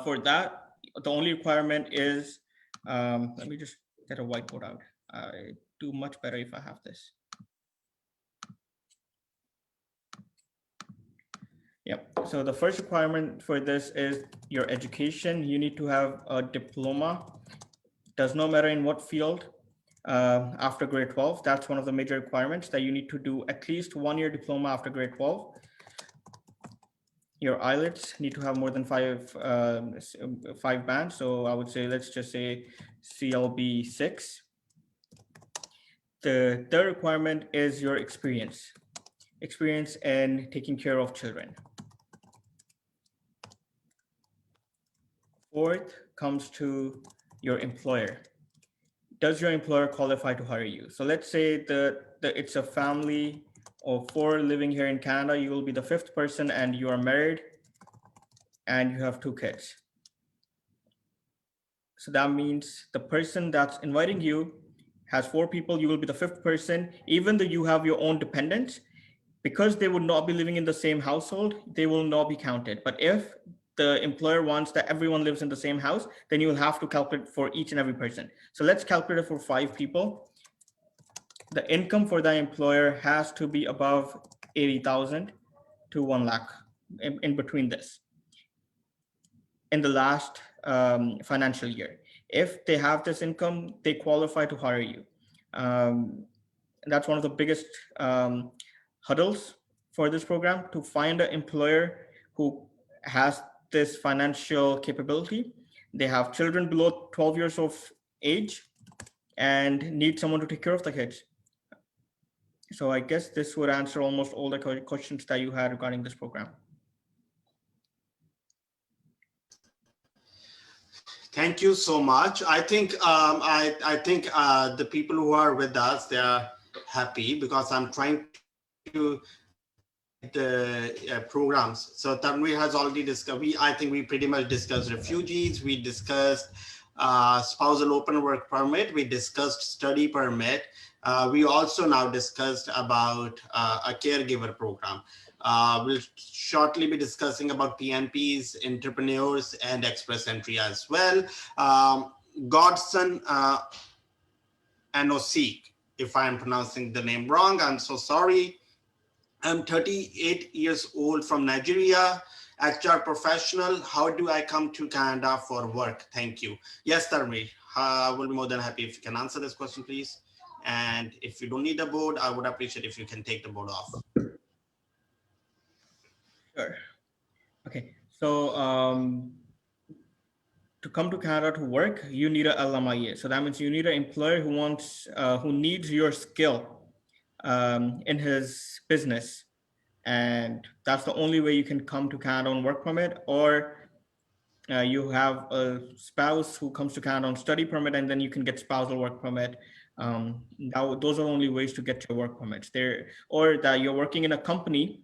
For that, the only requirement is, let me just get a whiteboard out. I do much better if I have this. Yep. So the first requirement for this is your education. You need to have a diploma. Does not matter in what field. After grade 12, that's one of the major requirements, that you need to do at least 1 year diploma after grade 12. Your IELTS need to have more than five bands. So I would say, let's just say CLB 6. The third requirement is your experience in taking care of children. Fourth comes to your employer. Does your employer qualify to hire you? So let's say that it's a family of 4 living here in Canada. You will be the 5th person, and you are married and you have 2 kids. So that means the person that's inviting you has 4 people. You will be the 5th person, even though you have your own dependents. Because they would not be living in the same household, they will not be counted. But if the employer wants that everyone lives in the same house, then you will have to calculate for each and every person. So let's calculate it for 5 people. The income for the employer has to be above 80,000 to 1 lakh in between this in the last financial year. If they have this income, they qualify to hire you. That's one of the biggest hurdles for this program, to find an employer who has this financial capability. They have children below 12 years of age and need someone to take care of the kids. So I guess this would answer almost all the questions that you had regarding this program. Thank you so much. I think the people who are with us, they are happy, because I'm trying to highlight the programs. So Tanvi has already discussed. I think we pretty much discussed refugees. We discussed spousal open work permit. We discussed study permit. We also now discussed about a caregiver program. We'll shortly be discussing about PNPs, entrepreneurs, and express entry as well. Godson Anosik, if I'm pronouncing the name wrong, I'm so sorry. I'm 38 years old from Nigeria, HR professional. How do I come to Canada for work? Thank you. Yes, Dharmesh, I will be more than happy if you can answer this question, please. And if you don't need a board, I would appreciate if you can take the board off. Sure. Okay. So to come to Canada to work, you need a LMIA. So that means you need an employer who needs your skill in his business, and that's the only way you can come to Canada on work permit. Or you have a spouse who comes to Canada on study permit, and then you can get spousal work permit. Those are the only ways to get your work permits there, or that you're working in a company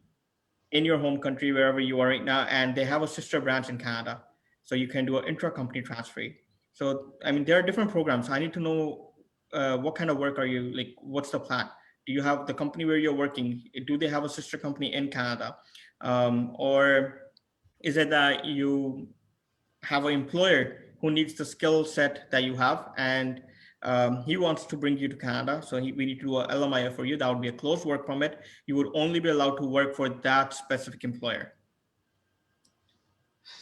in your home country, wherever you are right now, and they have a sister branch in Canada. So you can do an intra-company transfer. So, I mean, there are different programs. I need to know what kind of work are you, like, what's the plan? Do you have the company where you're working? Do they have a sister company in Canada? Or is it that you have an employer who needs the skill set that you have, and he wants to bring you to Canada? So we need to do a LMIA for you. That would be a closed work permit. You would only be allowed to work for that specific employer.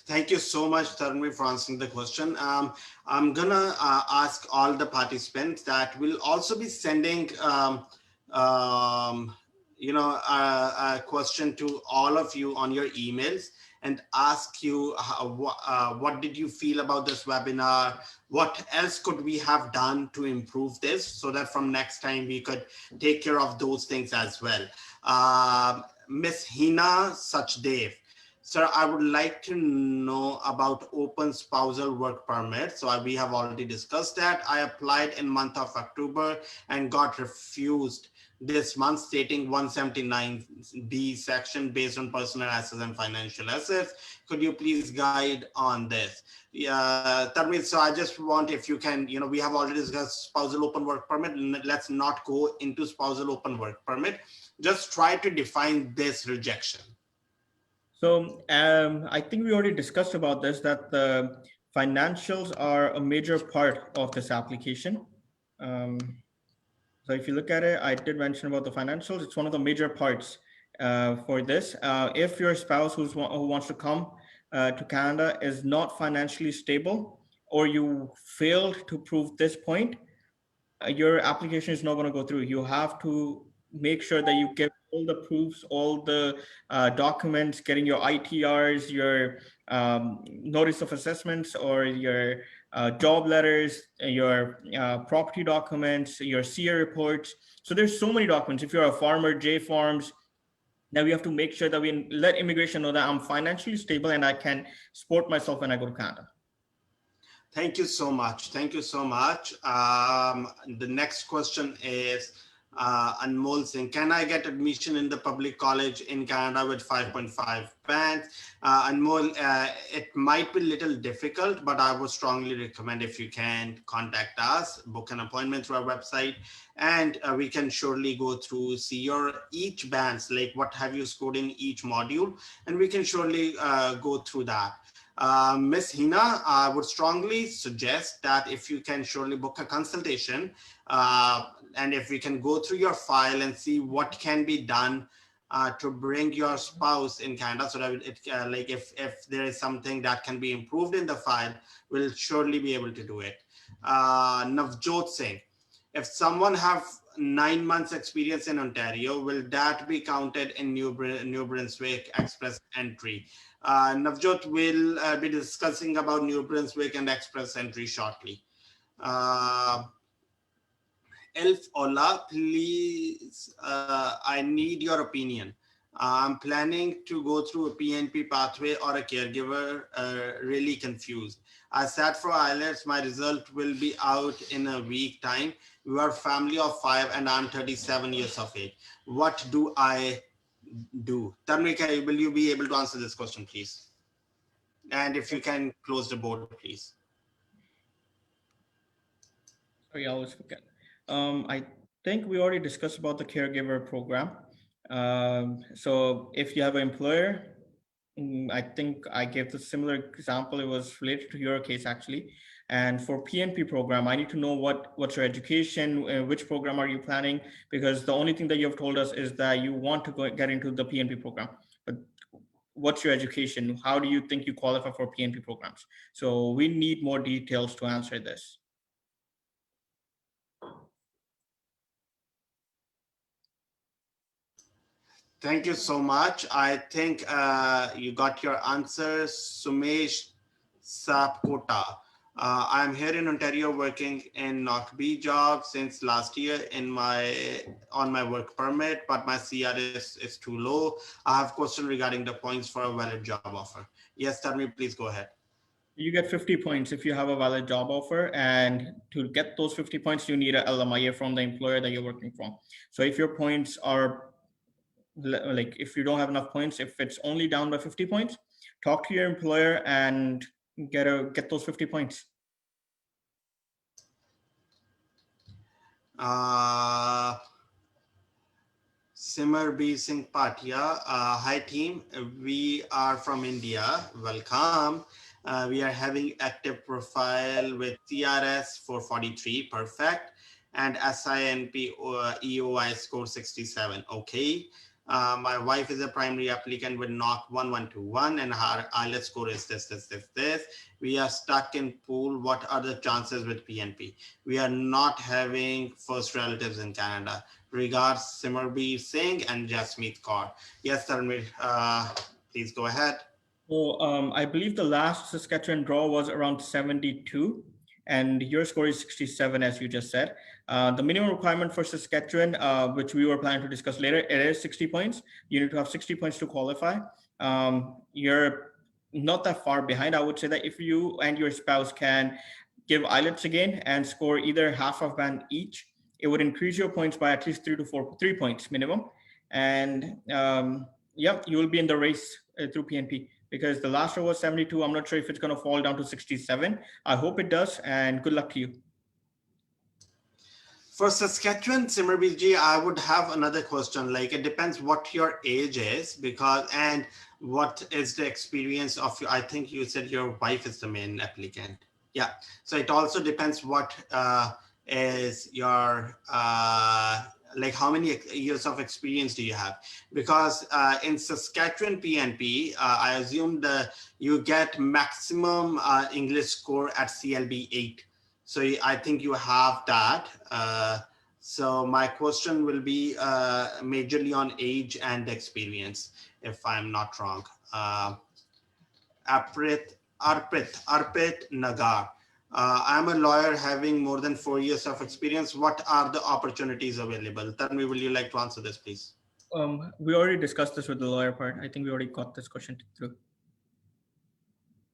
Thank you so much, Tarunveer, for answering the question. I'm gonna ask all the participants that will also be sending, a question to all of you on your emails, and ask you what did you feel about this webinar? What else could we have done to improve this, so that from next time we could take care of those things as well. Miss Hina Sachdev. Sir, I would like to know about open spousal work permit. So we have already discussed that. I applied in month of October and got refused this month, stating 179B section based on personal assets and financial assets. Could you please guide on this? Yeah, Tarunveer, so I just want, if you can, we have already discussed spousal open work permit. Let's not go into spousal open work permit. Just try to define this rejection. So I think we already discussed about this, that the financials are a major part of this application. So if you look at it, I did mention about the financials. It's one of the major parts for this. If your spouse who wants to come to Canada is not financially stable, or you failed to prove this point, your application is not going to go through. You have to make sure that you give all the proofs, all the documents, getting your ITRs, your notice of assessments, or your job letters, your property documents, your CA reports. So there's so many documents. If you're a farmer, J forms. Now we have to make sure that we let immigration know that I'm financially stable and I can support myself when I go to Canada. Thank you so much. Thank you so much. The next question is Anmol Singh. Can I get admission in the public college in Canada with 5.5 band? Anmol, it might be a little difficult, but I would strongly recommend, if you can, contact us, book an appointment through our website, and we can surely go through, see your each bands, like what have you scored in each module, and we can surely go through that. Miss Hina, I would strongly suggest that if you can surely book a consultation, and if we can go through your file and see what can be done to bring your spouse in Canada, so that it like if there is something that can be improved in the file, we'll surely be able to do it. Navjot Singh, if someone have 9 months experience in Ontario, will that be counted in New Brunswick Express entry? Navjot will be discussing about New Brunswick and Express entry shortly. Elf Ola, please, I need your opinion. I'm planning to go through a PNP pathway or a caregiver, really confused. I sat for IELTS, my result will be out in a week time. We are a family of 5 and I'm 37 years of age. What do I do? Tarunveer, will you be able to answer this question, please? And if you can close the board, please. Sorry, I always forget. I think we already discussed about the caregiver program. So if you have an employer, I think I gave the similar example. It was related to your case, actually. And for PNP program, I need to know what's your education, which program are you planning? Because the only thing that you have told us is that you want to get into the PNP program. But what's your education? How do you think you qualify for PNP programs? So we need more details to answer this. Thank you so much. I think you got your answer, Sumesh Sapkota. I'm here in Ontario working in Knockbee job since last year in on my work permit, but my CR is too low. I have question regarding the points for a valid job offer. Yes, Tarmi, please go ahead. You get 50 points if you have a valid job offer, and to get those 50 points, you need a LMIA from the employer that you're working from. So if your points are like, if you don't have enough points, if it's only down by 50 points, talk to your employer and get those 50 points. Simar B. Singh Patia. Hi team, we are from India. Welcome. We are having active profile with TRS 443, perfect, and SINP EOI score 67. Okay. My wife is a primary applicant with NOC 1121 and her IELTS score is this. We are stuck in pool. What are the chances with PNP? We are not having first relatives in Canada. Regards, Simarbi Singh and Jasmeet Kaur. Yes, Tarnveer, please go ahead. So I believe the last Saskatchewan draw was around 72, and your score is 67, as you just said. The minimum requirement for Saskatchewan, which we were planning to discuss later, it is 60 points. You need to have 60 points to qualify. You're not that far behind. I would say that if you and your spouse can give IELTS again and score either half of band each, it would increase your points by at least 3 points minimum. And yeah, you will be in the race through PNP, because the last row was 72. I'm not sure if it's going to fall down to 67. I hope it does, and good luck to you. For Saskatchewan, Simarbi, I would have another question. Like, it depends what your age is, and what is the experience of you. I think you said your wife is the main applicant. Yeah. So it also depends what is your like how many years of experience do you have? Because in Saskatchewan PNP, I assume you get maximum English score at CLB 8. So I think you have that. So my question will be majorly on age and experience, if I'm not wrong. Arpit Nagar. I'm a lawyer having more than 4 years of experience. What are the opportunities available? Tanvi, will you like to answer this, please? We already discussed this with the lawyer part. I think we already got this question through.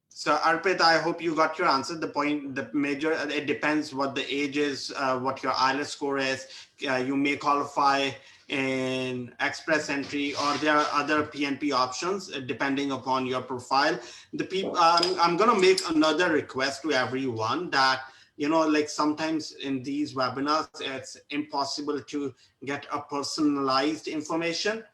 So Arpit, I hope you got your answer. It depends what the age is, what your IELTS score is. You may qualify in express entry, or there are other PNP options depending upon your profile. I'm gonna make another request to everyone that, like sometimes in these webinars, it's impossible to get a personalized information.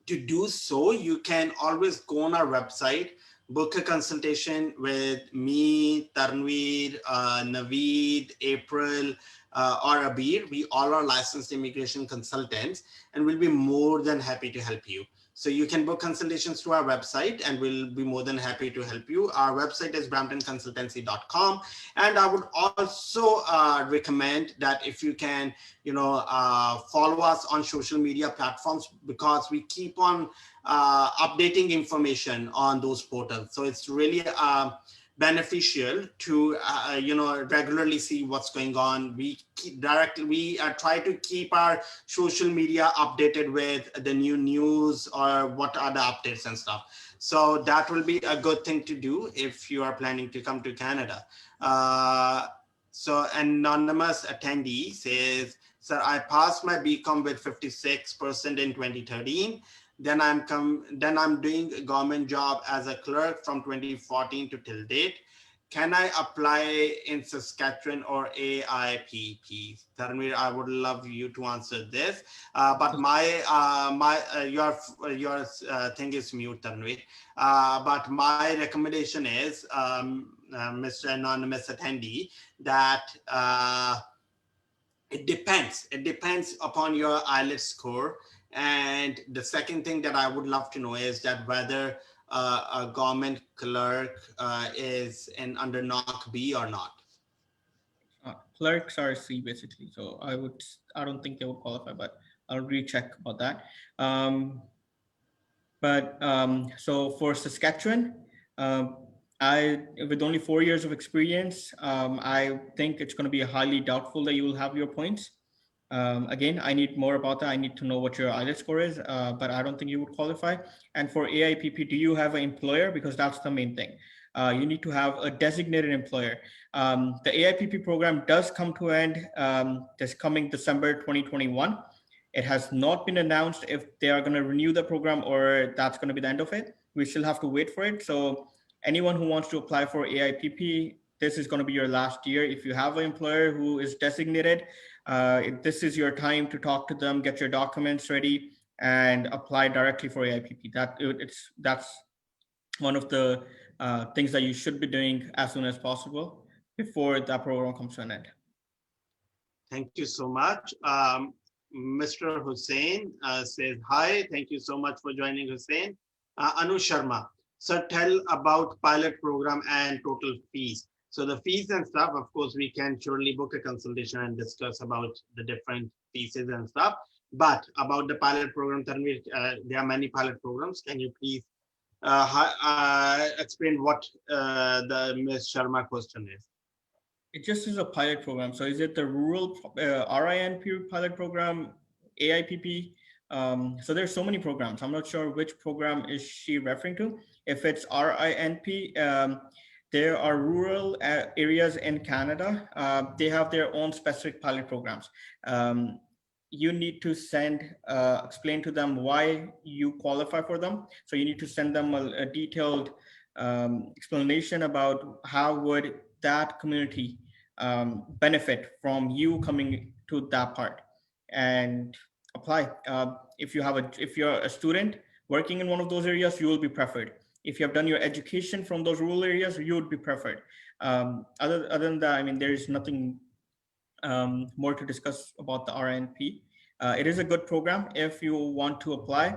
To do so, you can always go on our website, book a consultation with me, Tarnveer, Naveed, April, or Abir. We all are licensed immigration consultants, and we'll be more than happy to help you. So you can book consultations through our website, and we'll be more than happy to help you. Our website is bramptonconsultancy.com. And I would also recommend that if you can, follow us on social media platforms, because we keep on updating information on those portals. So it's really beneficial to regularly see what's going on. We try to keep our social media updated with the new news or what are the updates and stuff. So that will be a good thing to do if you are planning to come to Canada. So anonymous attendee says, sir, I passed my BCom with 56% in 2013. Then I'm doing a government job as a clerk from 2014 to till date. Can I apply in Saskatchewan or AIPP? Tarnveer, I would love you to answer this. But your thing is mute, Tarnveer. But my recommendation is, Mr. Anonymous Attendee, that it depends. It depends upon your IELTS score. And the second thing that I would love to know is that whether a government clerk is under NOC B or not. Clerks are C basically, so I don't think they would qualify, but I'll recheck about that. So for Saskatchewan, I with only 4 years of experience, I think it's going to be highly doubtful that you will have your points. Again, I need more about that. I need to know what your IELTS score is, but I don't think you would qualify. And for AIPP, do you have an employer? Because that's the main thing. You need to have a designated employer. The AIPP program does come to an end this coming December 2021. It has not been announced if they are going to renew the program or that's going to be the end of it. We still have to wait for it. So anyone who wants to apply for AIPP, this is going to be your last year. If you have an employer who is designated, this is your time to talk to them, get your documents ready, and apply directly for AIPP. That's one of the things that you should be doing as soon as possible before that program comes to an end. Thank you so much. Mr. Hussein says hi. Thank you so much for joining, Hussein. Anu Sharma. So tell about pilot program and total fees. So the fees and stuff, of course, we can surely book a consultation and discuss about the different pieces and stuff. But about the pilot program, Tanvir, there are many pilot programs. Can you please explain what the Ms. Sharma question is? It just is a pilot program. So is it the rural RINP pilot program, AIPP? So there's so many programs. I'm not sure which program is she referring to. If it's RINP, there are rural areas in Canada. They have their own specific pilot programs. You need to explain to them why you qualify for them. So you need to send them a detailed explanation about how would that community benefit from you coming to that part and apply. If you're a student working in one of those areas, you will be preferred. If you have done your education from those rural areas, you would be preferred. Other than that, I mean, there is nothing more to discuss about the RNP. It is a good program if you want to apply.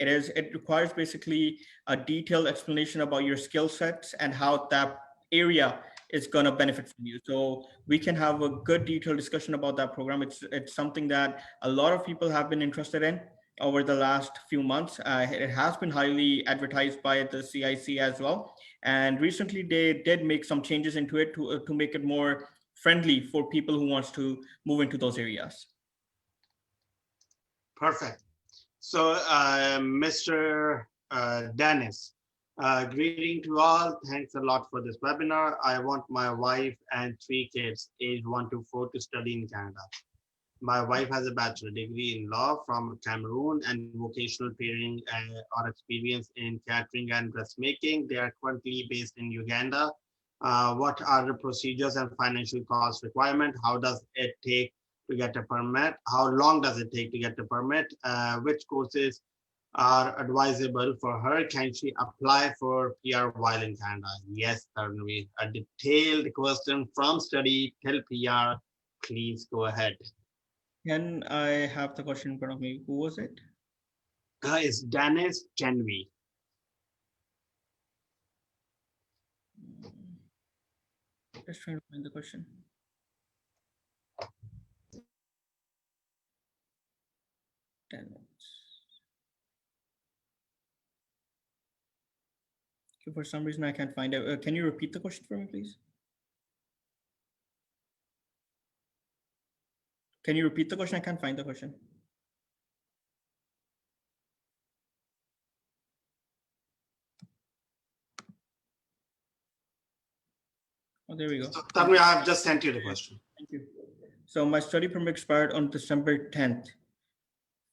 It requires basically a detailed explanation about your skill sets and how that area is going to benefit from you. So we can have a good detailed discussion about that program. It's something that a lot of people have been interested in over the last few months. It has been highly advertised by the CIC as well. And recently they did make some changes into it to make it more friendly for people who wants to move into those areas. Perfect. So Mr. Dennis, greeting to all. Thanks a lot for this webinar. I want my wife and 3 kids, age 1 to 4, to study in Canada. My wife has a bachelor degree in law from Cameroon and vocational training or experience in catering and dressmaking. They are currently based in Uganda. What are the procedures and financial cost requirement? How does it take to get a permit? How long does it take to get a permit? Which courses are advisable for her? Can she apply for PR while in Canada? Yes, certainly. A detailed question from study till PR. Please go ahead. Can I have the question in front of me? Who was it? It's Dennis Chenvi. Just trying to find the question. For some reason, I can't find it. Can you repeat the question for me, please? Can you repeat the question? I can't find the question. Oh, there we go. So, Tanvi, I have just sent you the question. Thank you. So my study permit expired on December 10th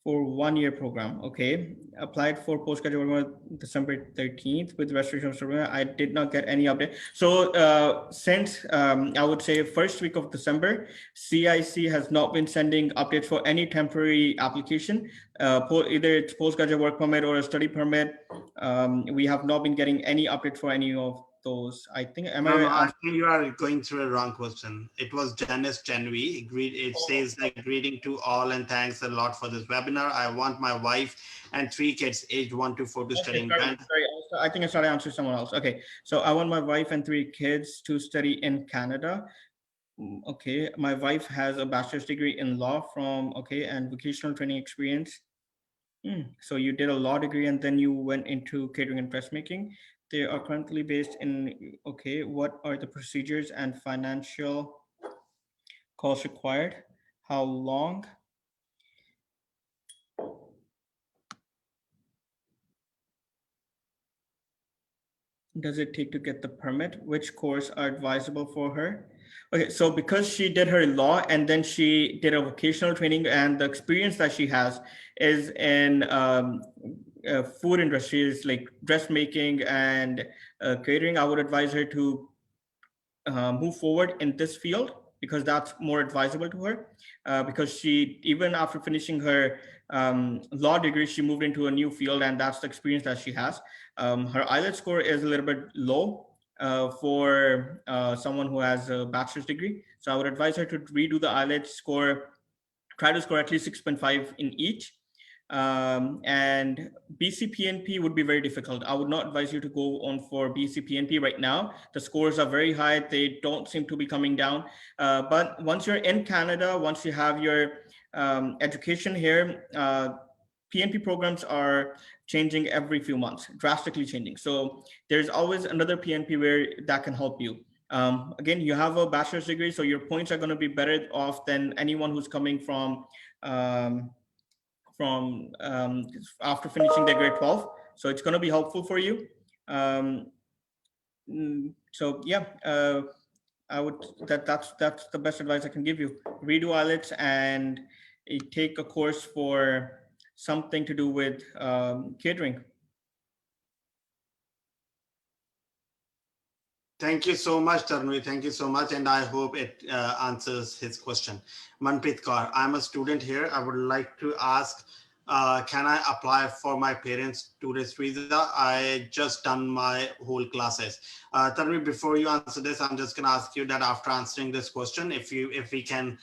for 1-year program. Okay. Applied for postgraduate program December 13th with restoration of program. I did not get any update. So since I would say first week of December, CIC has not been sending updates for any temporary application, either it's postgraduate work permit or a study permit. We have not been getting any update for any of those. I think, I think you are going through a wrong question. It was Janice Chenvi. It says like, greeting to all and thanks a lot for this webinar. I want my wife and 3 kids aged 1 to 4 to study in Canada. Sorry, I think I started answering someone else. Okay, so I want my wife and 3 kids to study in Canada. Okay, my wife has a bachelor's degree in law from, okay, and vocational training experience. So you did a law degree and then you went into catering and dressmaking. They are currently based in, okay, what are the procedures and financial costs required? How long does it take to get the permit? Which course are advisable for her? Okay, so because she did her law and then she did a vocational training, and the experience that she has is in food industry, is like dressmaking and catering, I would advise her to move forward in this field because that's more advisable to her. Because she, even after finishing her law degree, she moved into a new field, and that's the experience that she has. Her IELTS score is a little bit low for someone who has a bachelor's degree. So I would advise her to redo the IELTS score, try to score at least 6.5 in each. And BCPNP would be very difficult. I would not advise you to go on for BCPNP right now. The scores are very high. They don't seem to be coming down. But once you're in Canada, once you have your education here, PNP programs are changing every few months, drastically changing. So there's always another PNP where that can help you. Again, you have a bachelor's degree, so your points are going to be better off than anyone who's coming um, from after finishing their grade 12. So it's going to be helpful for you. Um, so yeah, I would, that's the best advice I can give you. Redo IELTS and take a course for something to do with catering. Thank you so much, Tarunveer. Thank you so much. And I hope it answers his question. Manpreet Kaur, I'm a student here. I would like to ask, can I apply for my parents' tourist visa? I just done my whole classes. Tarunveer, before you answer this, I'm just gonna ask you that after answering this question, if we can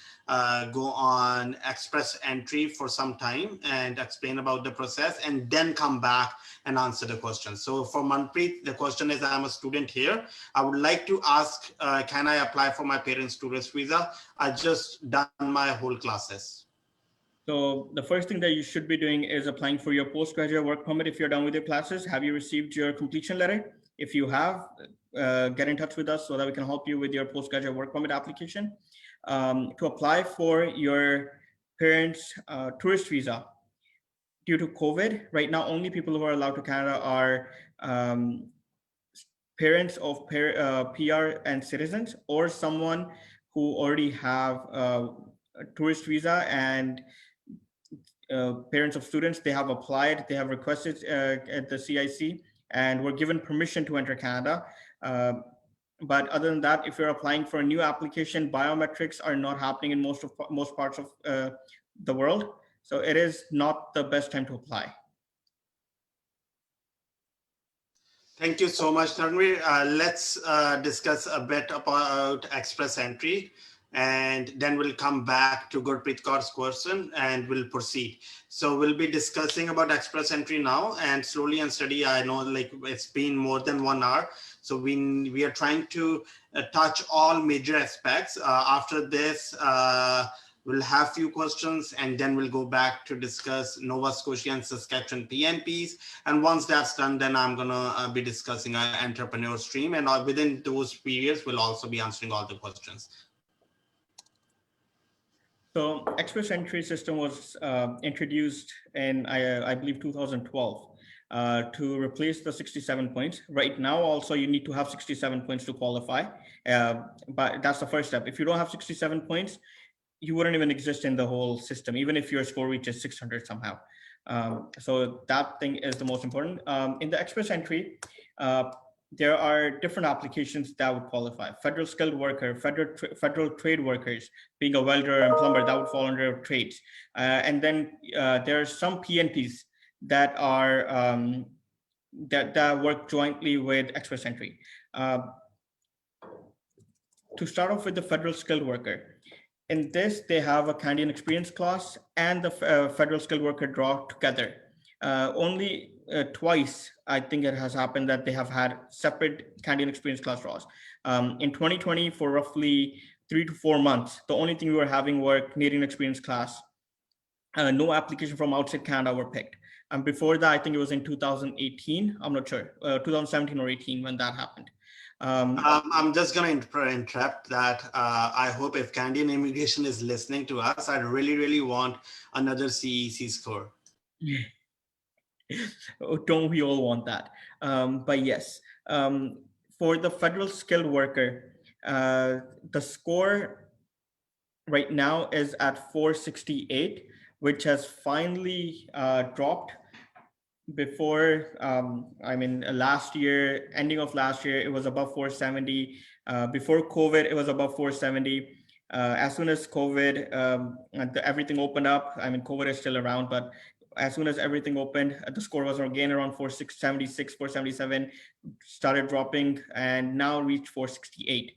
go on express entry for some time and explain about the process and then come back and answer the question. So for Manpreet, the question is, I'm a student here. I would like to ask, can I apply for my parents' tourist visa? I just done my whole classes. So the first thing that you should be doing is applying for your postgraduate work permit if you're done with your classes. Have you received your completion letter? If you have, get in touch with us so that we can help you with your postgraduate work permit application. To apply for your parents' tourist visa, due to COVID, right now only people who are allowed to Canada are parents of PR and citizens, or someone who already have a tourist visa, and parents of students, they have applied, they have requested at the CIC and were given permission to enter Canada. But other than that, if you're applying for a new application, biometrics are not happening in most parts of the world. So it is not the best time to apply. Thank you so much, Tanvir. Let's discuss a bit about express entry, and then we'll come back to Gurpreet Kaur's question and we'll proceed. So we'll be discussing about express entry now, and slowly and steady, I know like it's been more than 1 hour. So we are trying to touch all major aspects. After this, we'll have few questions, and then we'll go back to discuss Nova Scotia and Saskatchewan PNPs. And once that's done, then I'm gonna be discussing our entrepreneur stream, and within those periods, we'll also be answering all the questions. So express entry system was introduced in, I believe, 2012 to replace the 67 points. Right now, also, you need to have 67 points to qualify. But that's the first step. If you don't have 67 points, you wouldn't even exist in the whole system, even if your score reaches 600 somehow. So that thing is the most important. In the express entry, there are different applications that would qualify. Federal skilled worker, federal trade workers, being a welder and plumber, that would fall under trades. And then there are some PNPs that are that work jointly with express entry. To start off with the federal skilled worker, in this, they have a Canadian experience class and the federal skilled worker draw together. Only twice, I think it has happened that they have had separate Canadian experience class draws. In 2020, for roughly 3 to 4 months, the only thing we were having were Canadian experience class. No application from outside Canada were picked. And before that, I think it was in 2018. I'm not sure, 2017 or 18 when that happened. I'm just going to interrupt that. I hope if Canadian immigration is listening to us, I really, really want another CEC score. Don't we all want that? But yes, for the federal skilled worker, the score right now is at 468, which has finally dropped. Before, last year, ending of last year, it was above 470. Before COVID, it was above 470. As soon as COVID, everything opened up, COVID is still around, but as soon as everything opened, the score was again around 476, 477, started dropping, and now reached 468.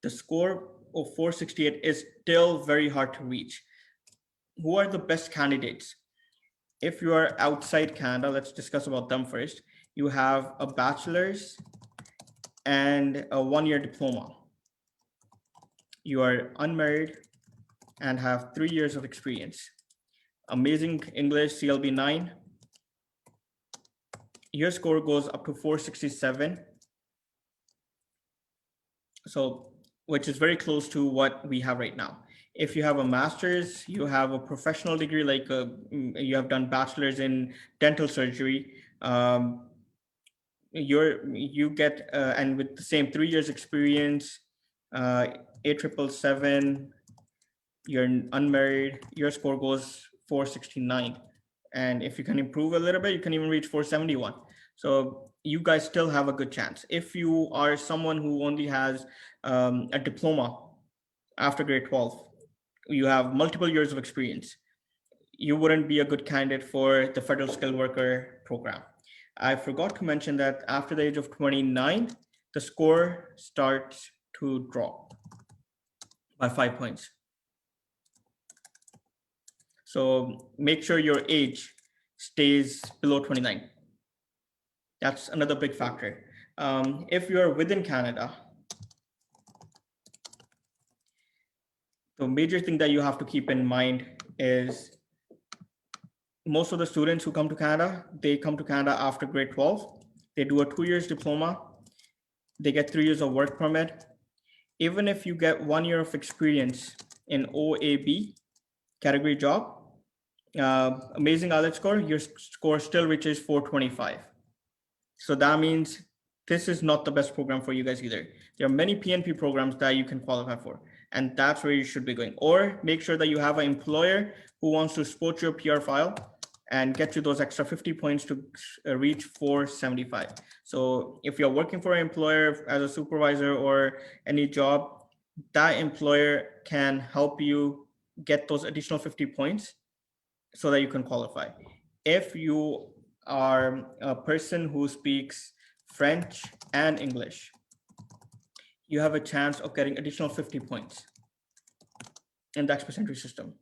The score of 468 is still very hard to reach. Who are the best candidates? If you are outside Canada, let's discuss about them first. You have a bachelor's and a 1-year diploma. You are unmarried and have 3 years of experience. Amazing English, CLB 9. Your score goes up to 467. So, which is very close to what we have right now. If you have a master's, you have a professional degree, like you have done bachelor's in dental surgery, you get, and with the same 3 years experience, 8777, you're unmarried, your score goes 469. And if you can improve a little bit, you can even reach 471. So you guys still have a good chance. If you are someone who only has a diploma after grade 12, you have multiple years of experience, you wouldn't be a good candidate for the federal skilled worker program. I forgot to mention that after the age of 29, the score starts to drop by 5 points. So make sure your age stays below 29. That's another big factor. If you're within Canada, the major thing that you have to keep in mind is most of the students who come to Canada, they come to Canada after grade 12. They do a 2 years diploma. They get 3 years of work permit. Even if you get 1 year of experience in OAB category job, amazing IELTS score, your score still reaches 425. So that means this is not the best program for you guys either. There are many PNP programs that you can qualify for, and that's where you should be going. Or make sure that you have an employer who wants to support your PR file and get you those extra 50 points to reach 475. So if you're working for an employer as a supervisor or any job, that employer can help you get those additional 50 points so that you can qualify. If you are a person who speaks French and English, you have a chance of getting additional 50 points in the express entry system.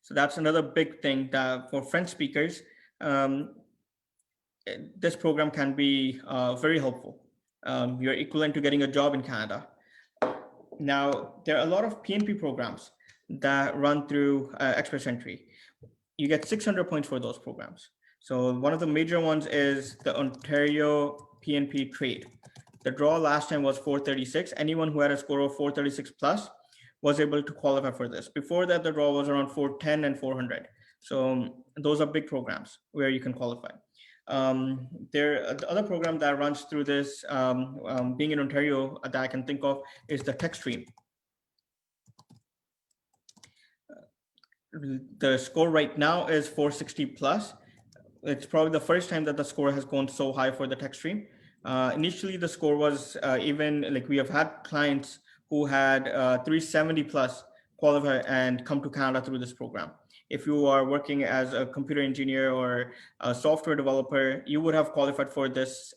So that's another big thing that for French speakers, this program can be very helpful. You're equivalent to getting a job in Canada. Now, there are a lot of PNP programs that run through express entry. You get 600 points for those programs. So one of the major ones is the Ontario PNP Trade. The draw last time was 436. Anyone who had a score of 436 plus was able to qualify for this. Before that, the draw was around 410 and 400. So those are big programs where you can qualify. The other program that runs through this, being in Ontario, that I can think of is the Tech Stream. The score right now is 460 plus. It's probably the first time that the score has gone so high for the Tech Stream. Initially, the score was even like we have had clients who had 370 plus qualify and come to Canada through this program. If you are working as a computer engineer or a software developer, you would have qualified for this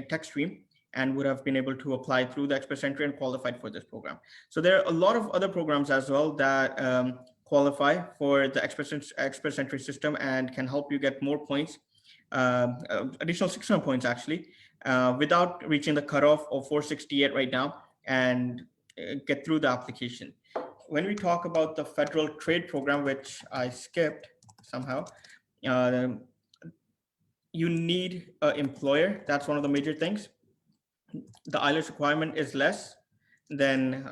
Tech Stream and would have been able to apply through the Express Entry and qualified for this program. So there are a lot of other programs as well that qualify for the Express Entry system and can help you get more points, additional 600 points actually, without reaching the cutoff of 468 right now. and get through the application. When we talk about the federal trade program, which I skipped somehow, uh, you need an employer. That's one of the major things. The IELTS requirement is less than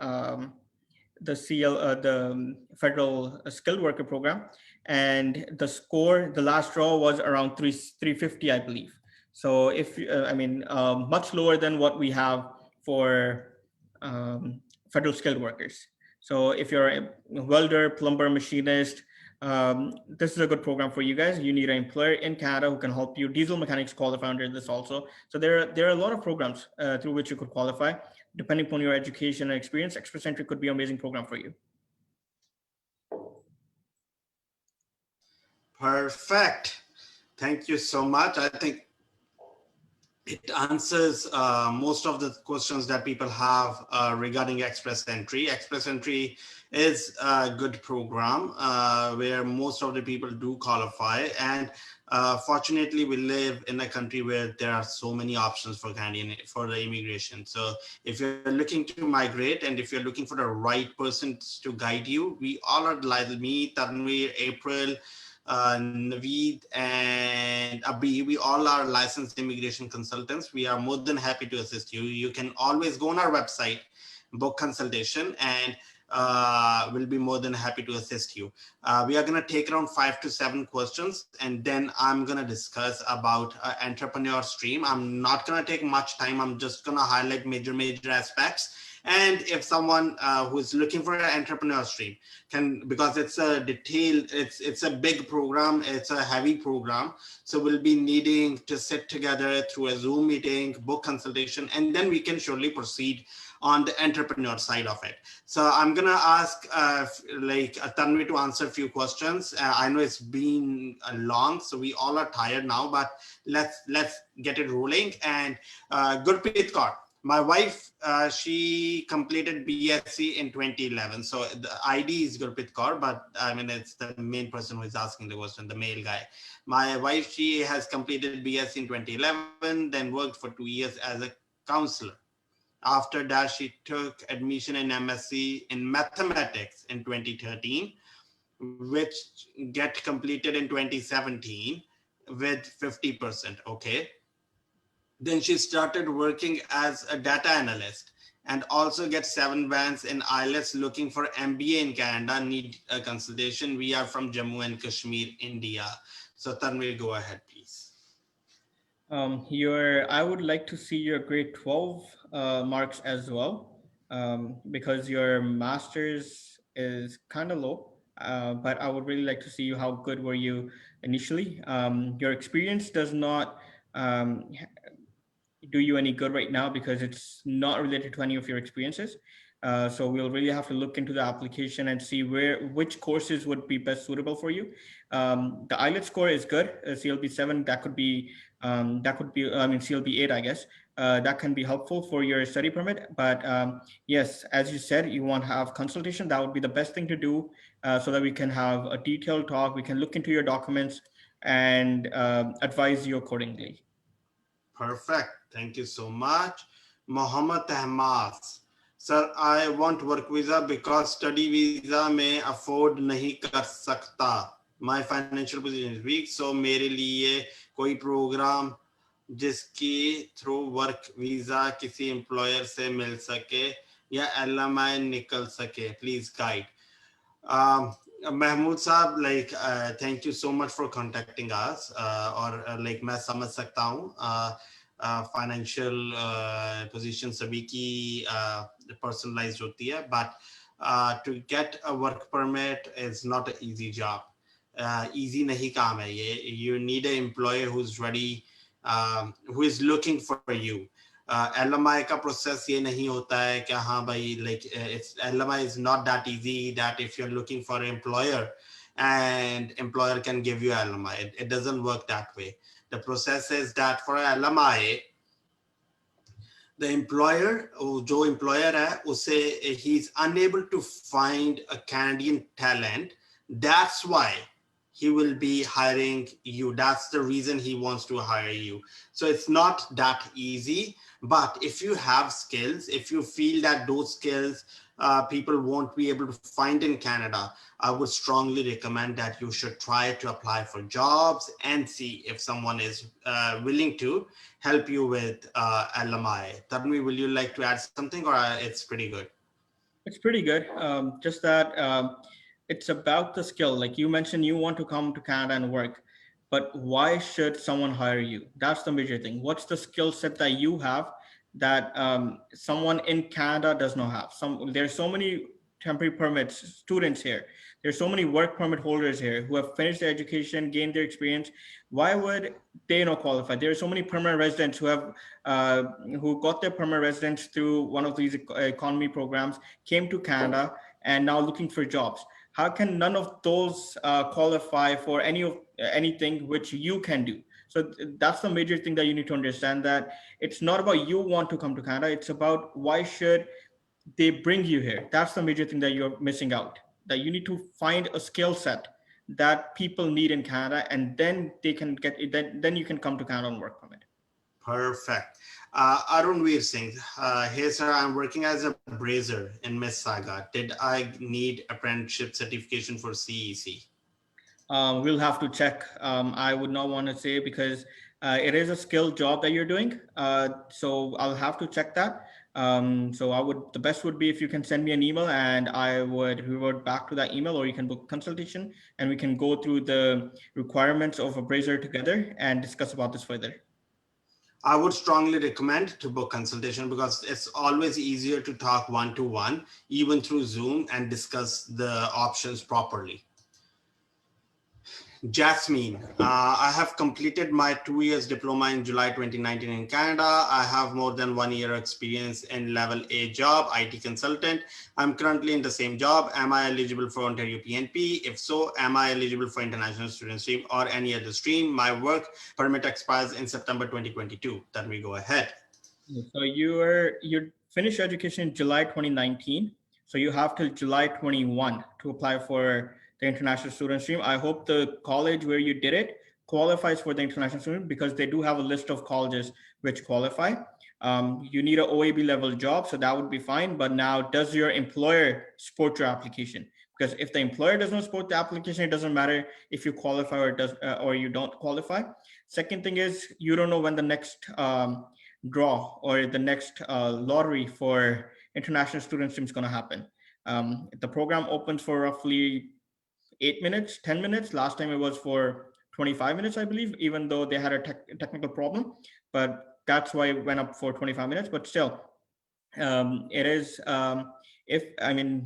the federal skilled worker program, and the score, the last draw was around 350, I believe. So if much lower than what we have for federal skilled workers. So if you're a welder, plumber, machinist, this is a good program for you guys. You need an employer in Canada who can help you. Diesel mechanics qualify under this also. So there are a lot of programs through which you could qualify. Depending upon your education and experience, Express Entry could be an amazing program for you. Perfect. Thank you so much. I think it answers most of the questions that people have regarding Express Entry. Express Entry is a good program where most of the people do qualify. And fortunately, we live in a country where there are so many options for Canadian for the immigration. So if you're looking to migrate and if you're looking for the right person to guide you, we all are like me, Tanvir, April, Naveed and Abi, we all are licensed immigration consultants. We are more than happy to assist you. You can always go on our website, book consultation, and we'll be more than happy to assist you. We are going to take around 5 to 7 questions, and then I'm going to discuss about entrepreneur stream. I'm not going to take much time. I'm just going to highlight major aspects. And if someone who is looking for an entrepreneur stream can, because it's a detailed, it's a big program, it's a heavy program. So we'll be needing to sit together through a Zoom meeting, book consultation, and then we can surely proceed on the entrepreneur side of it. So I'm gonna ask Tanvi to answer a few questions. I know it's been long, so we all are tired now, but let's get it rolling. And Gurpreet Kaur. My wife, she completed BSc in 2011. So the ID is Gurpreet Kaur, but I mean, it's the main person who is asking the question, the male guy. My wife, she has completed BSc in 2011, then worked for 2 years as a counselor. After that, she took admission in MSc in mathematics in 2013, which get completed in 2017 with 50%, okay? Then she started working as a data analyst and also get 7 bands in IELTS, looking for MBA in Canada, need a consultation. We are from Jammu and Kashmir, India. So Tanvir, go ahead, please. I would like to see your grade 12 marks as well, because your master's is kind of low, but I would really like to see you how good were you initially. Your experience does not do you any good right now because it's not related to any of your experiences. So we'll really have to look into the application and see which courses would be best suitable for you. The IELTS score is good. CLB 7, that could be CLB 8, I guess. That can be helpful for your study permit. But yes, as you said, you want to have consultation. That would be the best thing to do, so that we can have a detailed talk. We can look into your documents and advise you accordingly. Perfect. Thank you so much. Mohammed Ahmad. Sir, I want work visa because study visa may afford nahi kar sakta. My financial position is weak, so मेरे लिए कोई program जिसकी through work visa किसी employer से मिल सके या LMI निकल सके. Please guide. Mahmood Saab, thank you so much for contacting us. मैं समझ सकता हूँ financial position सभी की personalized होती है, but to get a work permit is not an easy job. Easy नहीं काम है ये. You need an employer who's ready, who is looking for you. LMI का process ये नहीं होता है कि हाँ भाई LMI is not that easy that if you're looking for an employer and employer can give you LMI. It doesn't work that way. The process is that for LMI, the employer, जो employer है उसे he's unable to find a Canadian talent. That's why he will be hiring you. That's the reason he wants to hire you. So it's not that easy. But if you have skills, if you feel that those skills people won't be able to find in Canada, I would strongly recommend that you should try to apply for jobs and see if someone is willing to help you with LMI. Tanvi, will you like to add something, or it's pretty good? It's pretty good. Just that it's about the skill. Like you mentioned, you want to come to Canada and work, but why should someone hire you? That's the major thing. What's the skill set that you have that someone in Canada does not have? There's so many temporary permits students here. There's so many work permit holders here who have finished their education, gained their experience. Why would they not qualify? There are so many permanent residents who got their permanent residence through one of these economy programs, came to Canada, and now looking for jobs. How can none of those qualify for anything which you can do? So that's the major thing that you need to understand, that it's not about you want to come to Canada. It's about why should they bring you here. That's the major thing that you're missing out, that you need to find a skill set that people need in Canada, and then they can get it. Then you can come to Canada on work permit. Perfect. Arunveer Singh, hey sir, I'm working as a brazier in Mississauga. Did I need apprenticeship certification for CEC? We'll have to check. I would not want to say, because it is a skilled job that you're doing. So I'll have to check that. The best would be if you can send me an email and I would revert back to that email, or you can book consultation and we can go through the requirements of a brazier together and discuss about this further. I would strongly recommend to book consultation, because it's always easier to talk one-to-one, even through Zoom, and discuss the options properly. Jasmine, I have completed my 2 years diploma in July 2019 in Canada. I have more than 1 year experience in level A job, IT consultant. I'm currently in the same job. Am I eligible for Ontario PNP? If so, am I eligible for international student stream or any other stream? My work permit expires in September 2022. Then we go ahead. So you finished education in July 2019. So you have till July 21 to apply for the international student stream. I hope the college where you did it qualifies for the international student, because they do have a list of colleges which qualify. You need an OAB level job, so that would be fine. But now, does your employer support your application? Because if the employer does not support the application, it doesn't matter if you qualify or you don't qualify. Second thing is, you don't know when the next draw or the next lottery for international student stream is going to happen. The program opens for roughly 8 minutes, 10 minutes. Last time it was for 25 minutes, I believe, even though they had a technical problem, but that's why it went up for 25 minutes. But still, it is,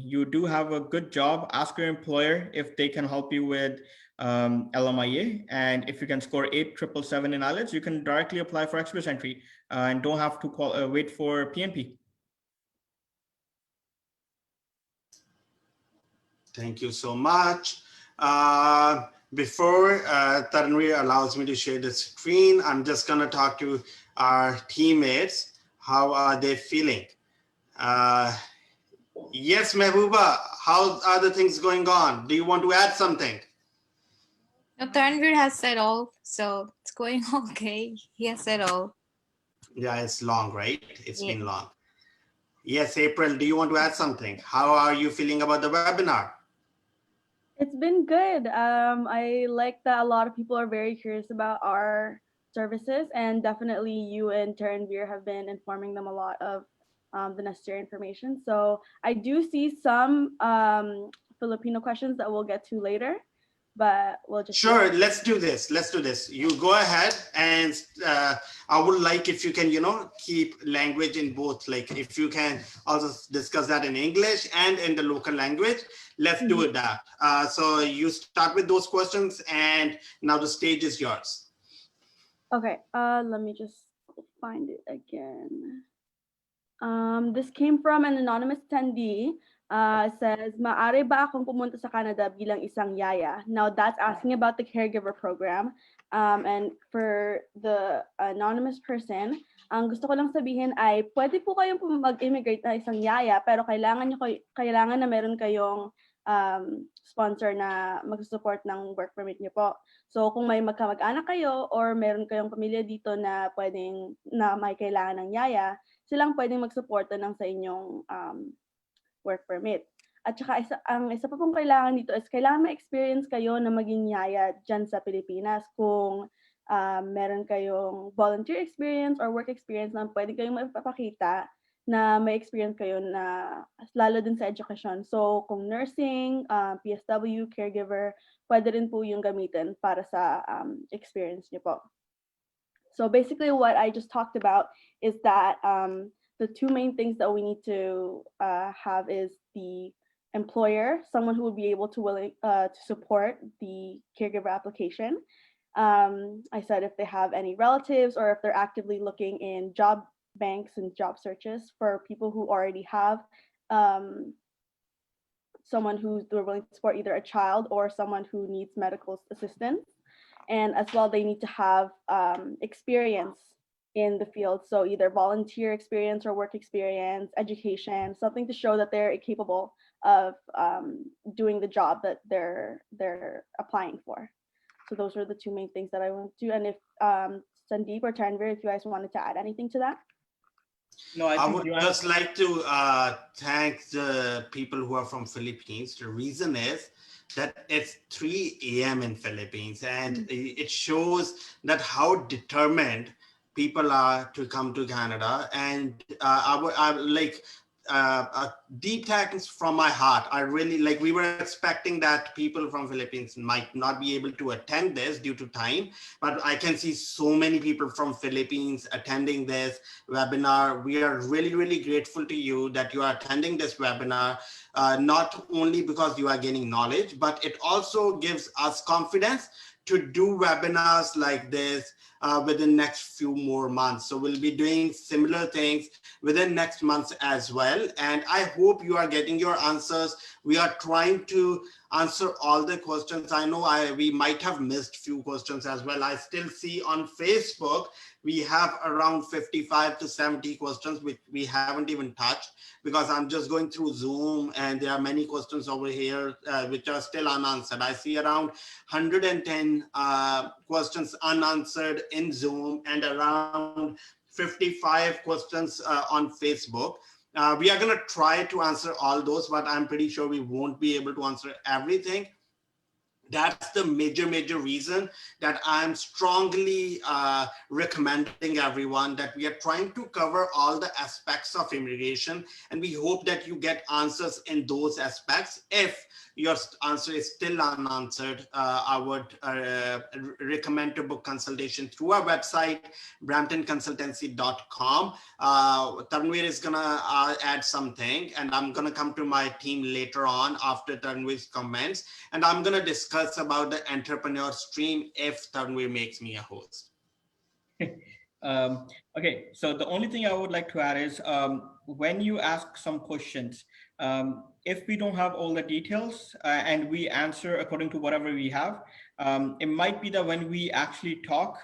you do have a good job, ask your employer if they can help you with LMIA. And if you can score 8,777 in IELTS, you can directly apply for express entry and don't have to wait for PNP. Thank you so much. Before Tanvi allows me to share the screen, I'm just going to talk to our teammates. How are they feeling? Yes, Mehbooba, how are the things going on? Do you want to add something? No, Tanvir has said all, so it's going okay. He has said all. Yeah, it's long, right? It's been long. Yes, April, do you want to add something? How are you feeling about the webinar? It's been good. I like that a lot of people are very curious about our services, and definitely you and Taranveer have been informing them a lot of the necessary information. So I do see some Filipino questions that we'll get to later, but we'll just— Sure, let's do this. Let's do this. You go ahead, and I would like if you can, keep language in both. Like if you can also discuss that in English and in the local language, let's do it that. So you start with those questions, and now the stage is yours. Okay, let me just find it again. This came from an anonymous attendee. Says, maaari ba akong pumunta sa Canada bilang isang yaya? Now that's asking about the caregiver program. And for the anonymous person, ang gusto ko lang sabihin ay, pwede po kayong mag-immigrate na isang yaya, pero kailangan na meron kayong sponsor na mag-support ng work permit niyo po. So kung may magkamag-anak kayo or meron kayong pamilya dito na may kailangan ng yaya, silang pwedeng magsuporta ng sa inyong work permit. At saka ang isa pa pong kailangan dito is kailangan ma-experience kayo na maging yaya dyan sa Pilipinas. Kung meron kayong volunteer experience or work experience na pwede kayong mapapakita na may experience kayo na lalo din sa education. So kung nursing, PSW, caregiver, pwede rin po yung gamitin para sa experience niyo po. So basically what I just talked about is that the two main things that we need to have is the employer, someone who will be able to support the caregiver application. I said if they have any relatives or if they're actively looking in job banks and job searches for people who already have someone who's willing to support either a child or someone who needs medical assistance. And as well, they need to have experience in the field. So either volunteer experience or work experience, education, something to show that they're capable of doing the job that they're applying for. So those are the two main things that I want to do. And if Sandeep or Tanvir, if you guys wanted to add anything to that. No, I would just like to thank the people who are from Philippines. The reason is that it's 3 a.m. in Philippines, and it shows that how determined people are to come to Canada. And I like deep thanks from my heart. I really like, we were expecting that people from Philippines might not be able to attend this due to time, but I can see so many people from Philippines attending this webinar. We are really, really grateful to you that you are attending this webinar, not only because you are gaining knowledge, but it also gives us confidence to do webinars like this within next few more months. So we'll be doing similar things within next months as well. And I hope you are getting your answers. We are trying to answer all the questions. I know we might have missed few questions as well. I still see on Facebook, we have around 55 to 70 questions, which we haven't even touched, because I'm just going through Zoom and there are many questions over here which are still unanswered. I see around 110 questions unanswered in Zoom and around 55 questions on Facebook. We are going to try to answer all those, but I'm pretty sure we won't be able to answer everything. That's the major reason that I'm strongly recommending everyone that we are trying to cover all the aspects of immigration, and we hope that you get answers in those aspects. If your answer is still unanswered, I would recommend to book consultation through our website, bramptonconsultancy.com. Tanvir is gonna add something, and I'm gonna come to my team later on after Tanvir's comments, and I'm gonna discuss about the entrepreneur stream if Tanvir makes me a host. Okay, so the only thing I would like to add is when you ask some questions, if we don't have all the details and we answer according to whatever we have, it might be that when we actually talk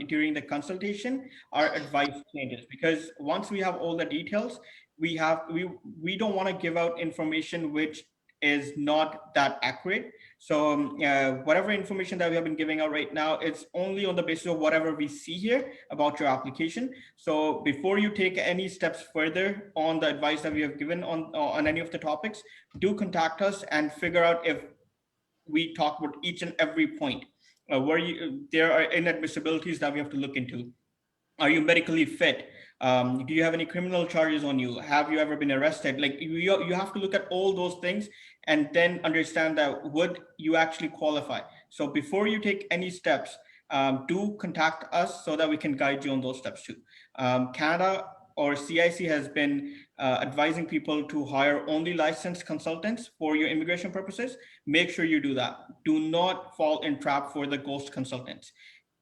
during the consultation, our advice changes, because once we have all the details, we don't want to give out information which is not that accurate. So whatever information that we have been giving out right now, it's only on the basis of whatever we see here about your application. So before you take any steps further on the advice that we have given on any of the topics, do contact us and figure out if we talk about each and every point there are inadmissibilities that we have to look into. Are you medically fit? Do you have any criminal charges on you? Have you ever been arrested? Like you have to look at all those things and then understand that would you actually qualify? So before you take any steps, do contact us so that we can guide you on those steps too. Canada or CIC has been advising people to hire only licensed consultants for your immigration purposes. Make sure you do that. Do not fall in trap for the ghost consultants.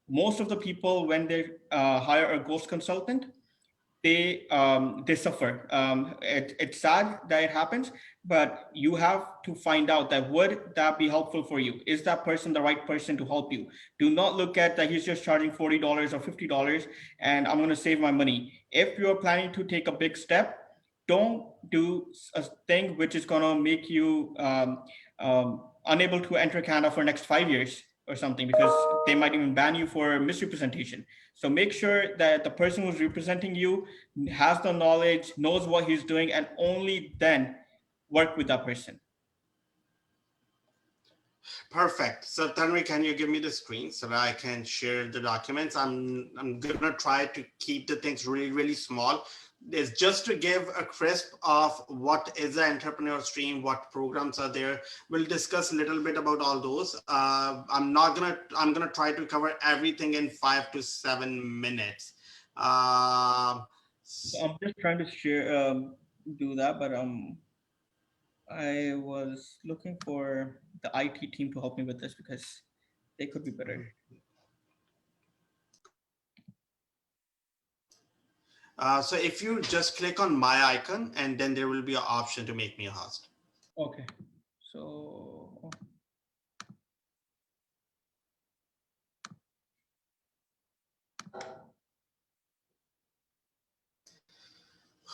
Most of the people, when they hire a ghost consultant, they suffer. It's sad that it happens, but you have to find out that would that be helpful for you? Is that person the right person to help you? Do not look at that he's just charging $40 or $50 and I'm going to save my money. If you're planning to take a big step, don't do a thing which is going to make you unable to enter Canada for next 5 years or something, because they might even ban you for misrepresentation. So make sure that the person who's representing you has the knowledge, knows what he's doing, and only then work with that person. Perfect. So Tanvi, can you give me the screen so that I can share the documents? I'm gonna try to keep the things really small. It's just to give a crisp of what is the entrepreneur stream, what programs are there. We'll discuss a little bit about all those. I'm gonna try to cover everything in 5 to 7 minutes. So I'm just trying to share, do that, but I was looking for the IT team to help me with this because they could be better. So if you just click on my icon, and then there will be an option to make me a host. Okay, so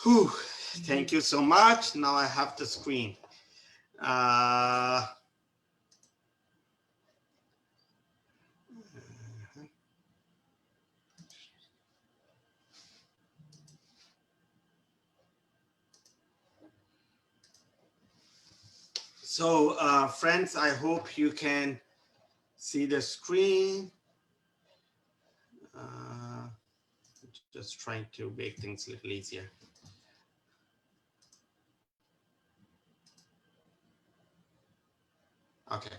Whew, thank you so much. Now I have the screen. So friends, I hope you can see the screen. Just trying to make things a little easier. Okay.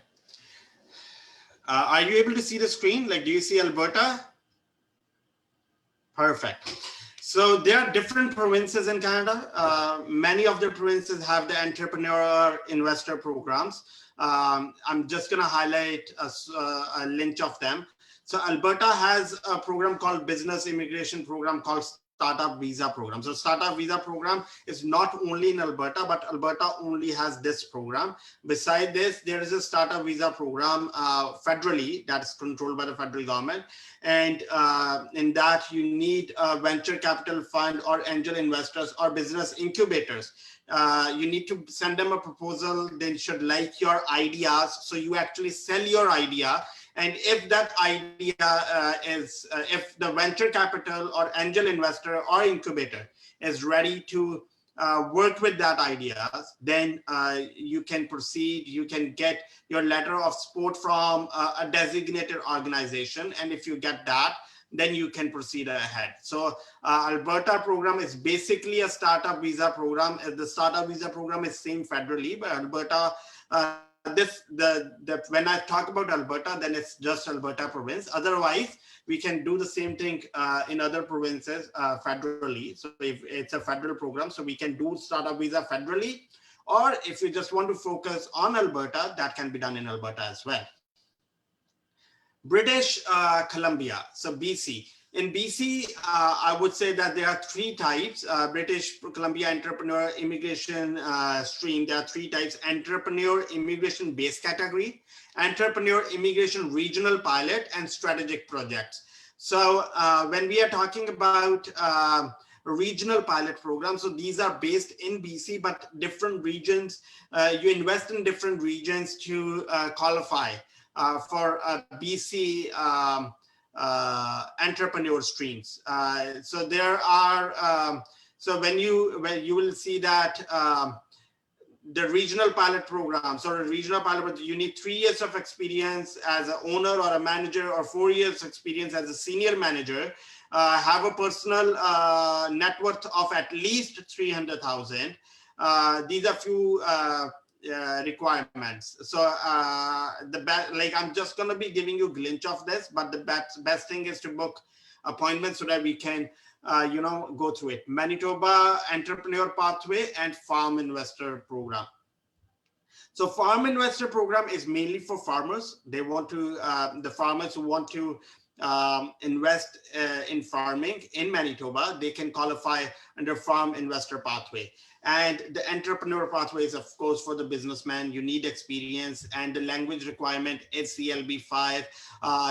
Are you able to see the screen? Like, do you see Alberta? Perfect. So there are different provinces in Canada. Many of the provinces have the entrepreneur investor programs. I'm just going to highlight a link of them. So Alberta has a program called Business Immigration Program called Startup Visa Program. So Startup Visa Program is not only in Alberta, but Alberta only has this program. Beside this, there is a Startup Visa Program federally that's controlled by the federal government. And in that, you need a venture capital fund or angel investors or business incubators. You need to send them a proposal. They should like your ideas. So you actually sell your idea. And if that idea if the venture capital or angel investor or incubator is ready to work with that idea, then you can proceed. You can get your letter of support from a designated organization. And if you get that, then you can proceed ahead. So Alberta program is basically a startup visa program. The startup visa program is same federally, but Alberta, when I talk about Alberta, then it's just Alberta province. Otherwise, we can do the same thing in other provinces federally. So if it's a federal program, so we can do startup visa federally, or if you just want to focus on Alberta, that can be done in Alberta as well. British Columbia, so BC. In BC, I would say that there are three types. British Columbia Entrepreneur Immigration Stream, there are three types: Entrepreneur Immigration Base Category, Entrepreneur Immigration Regional Pilot, and Strategic Projects. So when we are talking about regional pilot programs, so these are based in BC, but different regions, you invest in different regions to qualify for BC entrepreneur streams. So there are, so when you will see that the regional pilot programs or a regional pilot, you need 3 years of experience as an owner or a manager, or 4 years experience as a senior manager, have a personal net worth of at least 300,000. These are few requirements. So like I'm just going to be giving you a glimpse of this, but the best thing is to book appointments so that we can go through it. Manitoba Entrepreneur Pathway and Farm Investor Program. So Farm Investor Program is mainly for farmers. They want to, the farmers who want to invest in farming in Manitoba, they can qualify under Farm Investor Pathway. And the Entrepreneur Pathway is, of course, for the businessman. You need experience, and the language requirement is CLB5.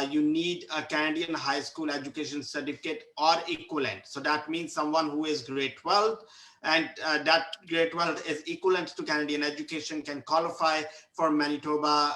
You need a Canadian high school education certificate or equivalent. So that means someone who is grade 12 and that grade 12 is equivalent to Canadian education, can qualify for Manitoba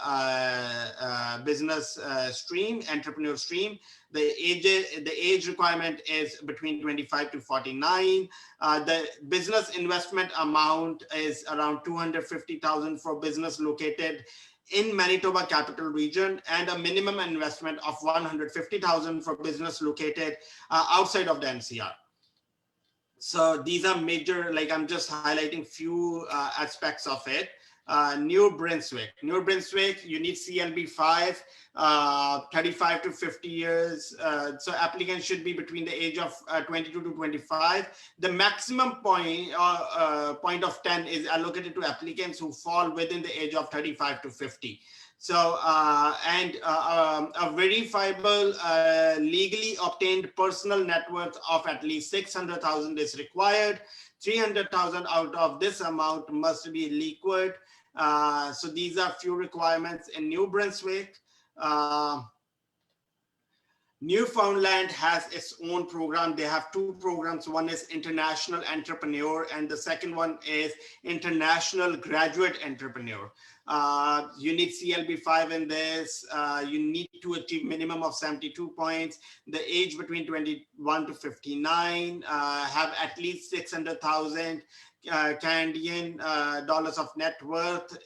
business stream, entrepreneur stream. The age requirement is between 25 to 49. The business investment amount is around 250,000 for business located in Manitoba capital region, and a minimum investment of 150,000 for business located outside of the NCR. So these are major, like I'm just highlighting few aspects of it. New Brunswick, you need CLB 5, 35 to 50 years. So applicants should be between the age of 22 to 25. The maximum point of 10 is allocated to applicants who fall within the age of 35 to 50. So, a verifiable, legally obtained personal net worth of at least 600,000 is required. 300,000 out of this amount must be liquid. So these are few requirements in New Brunswick. Newfoundland has its own program. They have two programs. One is International Entrepreneur, and the second one is International Graduate Entrepreneur. You need CLB 5 in this. You need to achieve minimum of 72 points. The age between 21 to 59, have at least 600,000 Canadian dollars of net worth,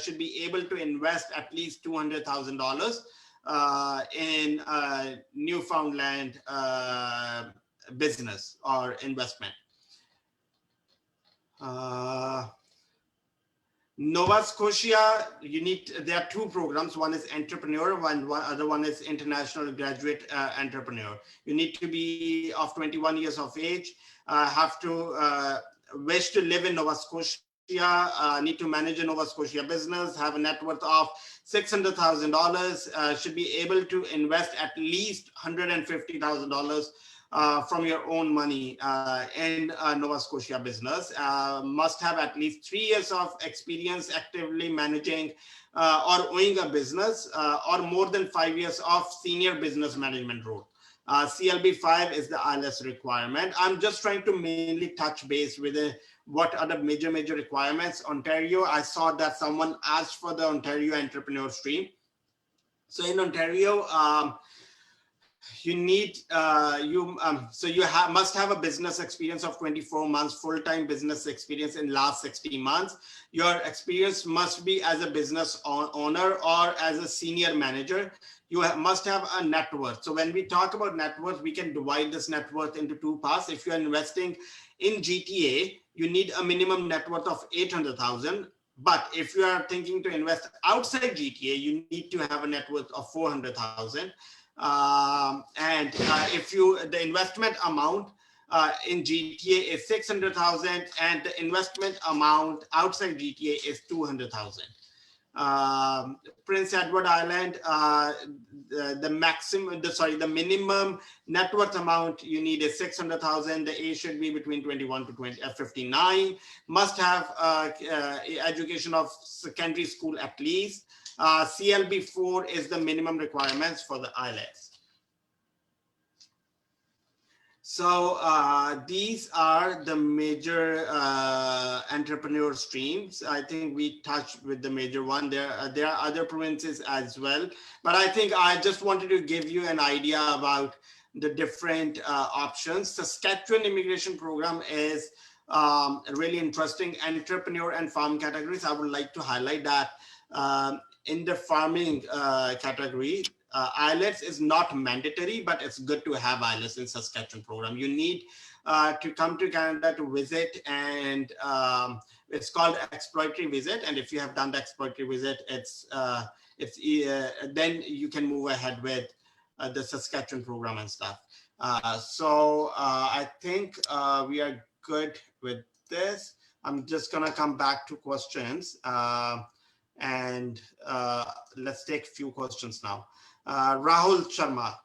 should be able to invest at least $200,000 in Newfoundland business or investment. Nova Scotia, there are two programs. One is entrepreneur, other one is international graduate entrepreneur. You need to be of 21 years of age, have to wish to live in Nova Scotia, need to manage a Nova Scotia business, have a net worth of $600,000, should be able to invest at least $150,000 from your own money in Nova Scotia business. Must have at least 3 years of experience actively managing or owning a business, or more than 5 years of senior business management role. CLB 5 is the ILS requirement. I'm just trying to mainly touch base with what are the major requirements. Ontario, I saw that someone asked for the Ontario entrepreneur stream. So in Ontario, you need must have a business experience of 24 months, full-time business experience in last 60 months. Your experience must be as a business owner or as a senior manager. You must have a net worth. So when we talk about net worth, we can divide this net worth into two parts. If you're investing in GTA, you need a minimum net worth of 800,000. But if you are thinking to invest outside GTA, you need to have a net worth of 400,000. If the investment amount in GTA is 600,000 and the investment amount outside GTA is 200,000. Prince Edward Island, the minimum net worth amount you need is 600,000. The age should be between 21 to 59. Must have education of secondary school at least. CLB 4 is the minimum requirements for the ILS. So these are the major entrepreneur streams. I think we touched with the major one. There are other provinces as well, but I think I just wanted to give you an idea about the different options. Saskatchewan immigration program is really interesting. Entrepreneur and farm categories. I would like to highlight that in the farming category, IELTS is not mandatory, but it's good to have IELTS in Saskatchewan program. You need to come to Canada to visit, and it's called exploratory visit. And if you have done the exploratory visit, then you can move ahead with the Saskatchewan program and stuff. I think we are good with this. I'm just gonna come back to questions. Let's take a few questions now. Rahul Sharma.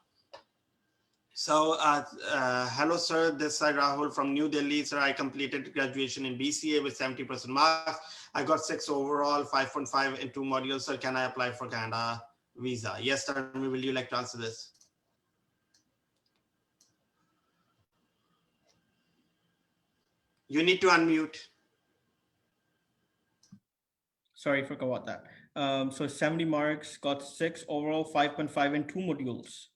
So, hello, sir. This is Rahul from New Delhi. Sir, I completed graduation in BCA with 70% marks. I got 6 overall, 5.5 in 2 modules. Sir, can I apply for Canada visa? Yes, sir. Will you like to answer this? You need to unmute. Sorry, forgot about that. So 70 marks, got 6 overall, 5.5 in 2 modules.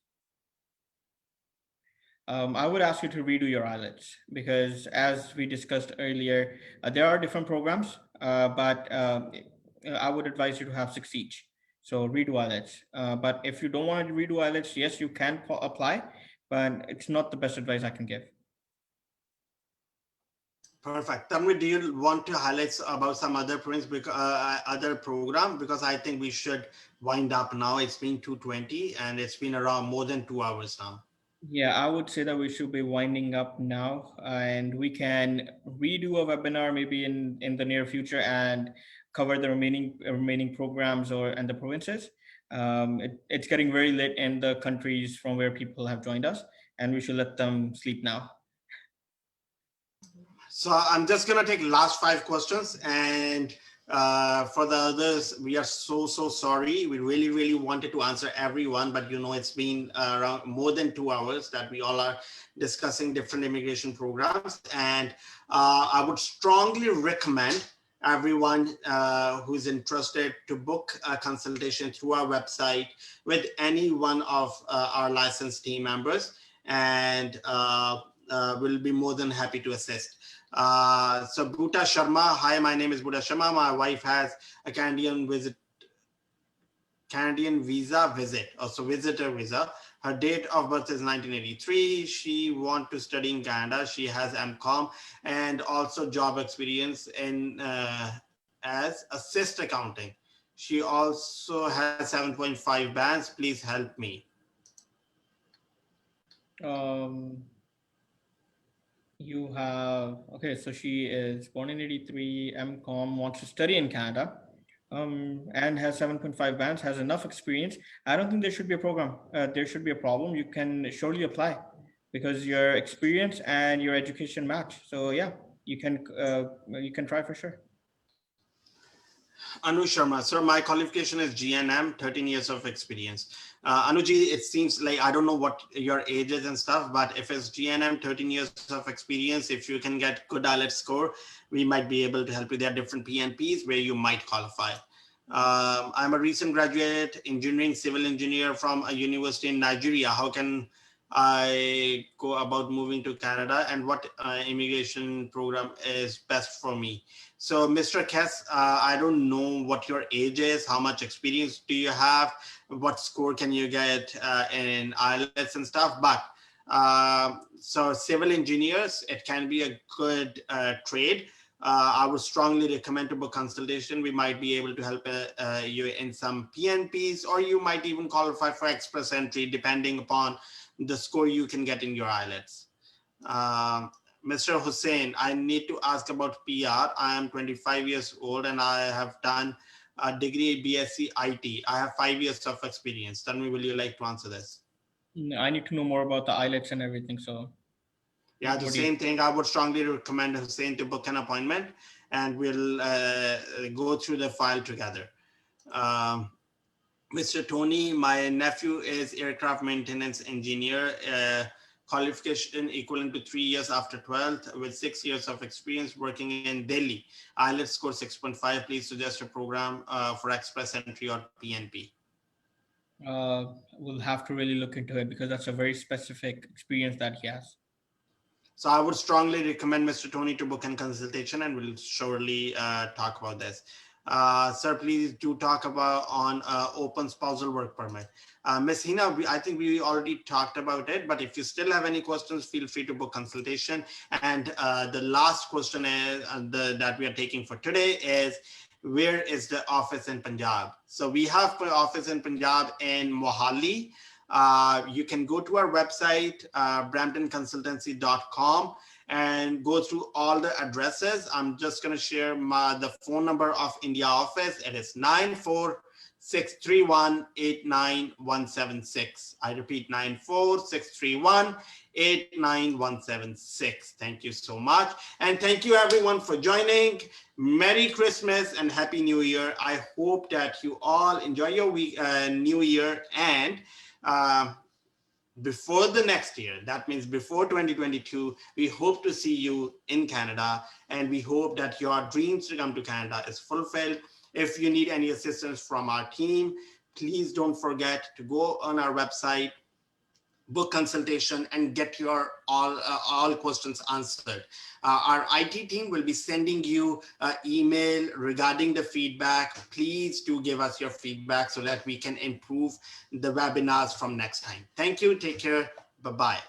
I would ask you to redo your IELTS because, as we discussed earlier, there are different programs, but I would advise you to have 6 each. So redo IELTS. But if you don't want to redo IELTS, yes, you can apply, but it's not the best advice I can give. Perfect. Tanvi, do you want to highlight about some other points, other program? Because I think we should wind up now. It's been 2:20 and it's been around more than 2 hours now. Yeah, I would say that we should be winding up now, and we can redo a webinar maybe in the near future and cover the remaining programs and the provinces. It's getting very late in the countries from where people have joined us, and we should let them sleep now. So I'm just gonna take last 5 questions, and for the others, we are so sorry. We really wanted to answer everyone, but it's been around more than 2 hours that we all are discussing different immigration programs, and I would strongly recommend everyone who's interested to book a consultation through our website with any one of our licensed team members, and we'll be more than happy to assist. So Bhuta Sharma, hi, my name is Bhuta Sharma. My wife has a Canadian visa visit, also visitor visa. Her date of birth is 1983. She wants to study in Canada. She has MCOM and also job experience in as assist accounting. She also has 7.5 bands. Please help me. You have, okay, so she is born in 83, MCOM, wants to study in Canada, and has 7.5 bands, has enough experience. I don't think there should be a program. There should be a problem. You can surely apply because your experience and your education match. So yeah, you can try for sure. Anu Sharma, sir, my qualification is GNM, 13 years of experience. Anuji, it seems like, I don't know what your age is and stuff, but if it's GNM, 13 years of experience, if you can get good IELTS score, we might be able to help you. There are different PNPs where you might qualify. I'm a recent graduate, engineering, civil engineer from a university in Nigeria. How can I go about moving to Canada, and what immigration program is best for me? So Mr. Kess, I don't know what your age is, how much experience do you have, what score can you get in IELTS and stuff, but so civil engineers, it can be a good trade. I would strongly recommend to book consultation. We might be able to help you in some PNPs, or you might even qualify for express entry depending upon the score you can get in your IELTS. Mr. Hussein, I need to ask about PR. I am 25 years old and I have done a degree BSc IT. I have 5 years of experience. Tell me, will you like to answer this? I need to know more about the IELTS and everything. So yeah, the same thing. I would strongly recommend Hussein to book an appointment, and we'll go through the file together. Mr. Tony, my nephew is aircraft maintenance engineer, qualification equivalent to 3 years after 12th with 6 years of experience working in Delhi. IELTS score 6.5. Please suggest a program for express entry or PNP. We'll have to really look into it because that's a very specific experience that he has. So I would strongly recommend Mr. Tony to book a consultation, and we'll surely talk about this. Sir, please do talk about on open spousal work permit. Ms. Hina, I think we already talked about it, but if you still have any questions, feel free to book consultation. And the last question is, that we are taking for today is, where is the office in Punjab? So we have an office in Punjab in Mohali. You can go to our website, bramptonconsultancy.com, and go through all the addresses. I'm just going to share the phone number of India office. It is 94631-89176. I repeat, 94631-89176. Thank you so much. And thank you everyone for joining. Merry Christmas and Happy New Year. I hope that you all enjoy your week, New Year, and before the next year, that means before 2022, we hope to see you in Canada, and we hope that your dreams to come to Canada is fulfilled. If you need any assistance from our team, please don't forget to go on our website, book consultation, and get your all questions answered. Our IT team will be sending you an email regarding the feedback. Please do give us your feedback so that we can improve the webinars from next time. Thank you. Take care. Bye-bye.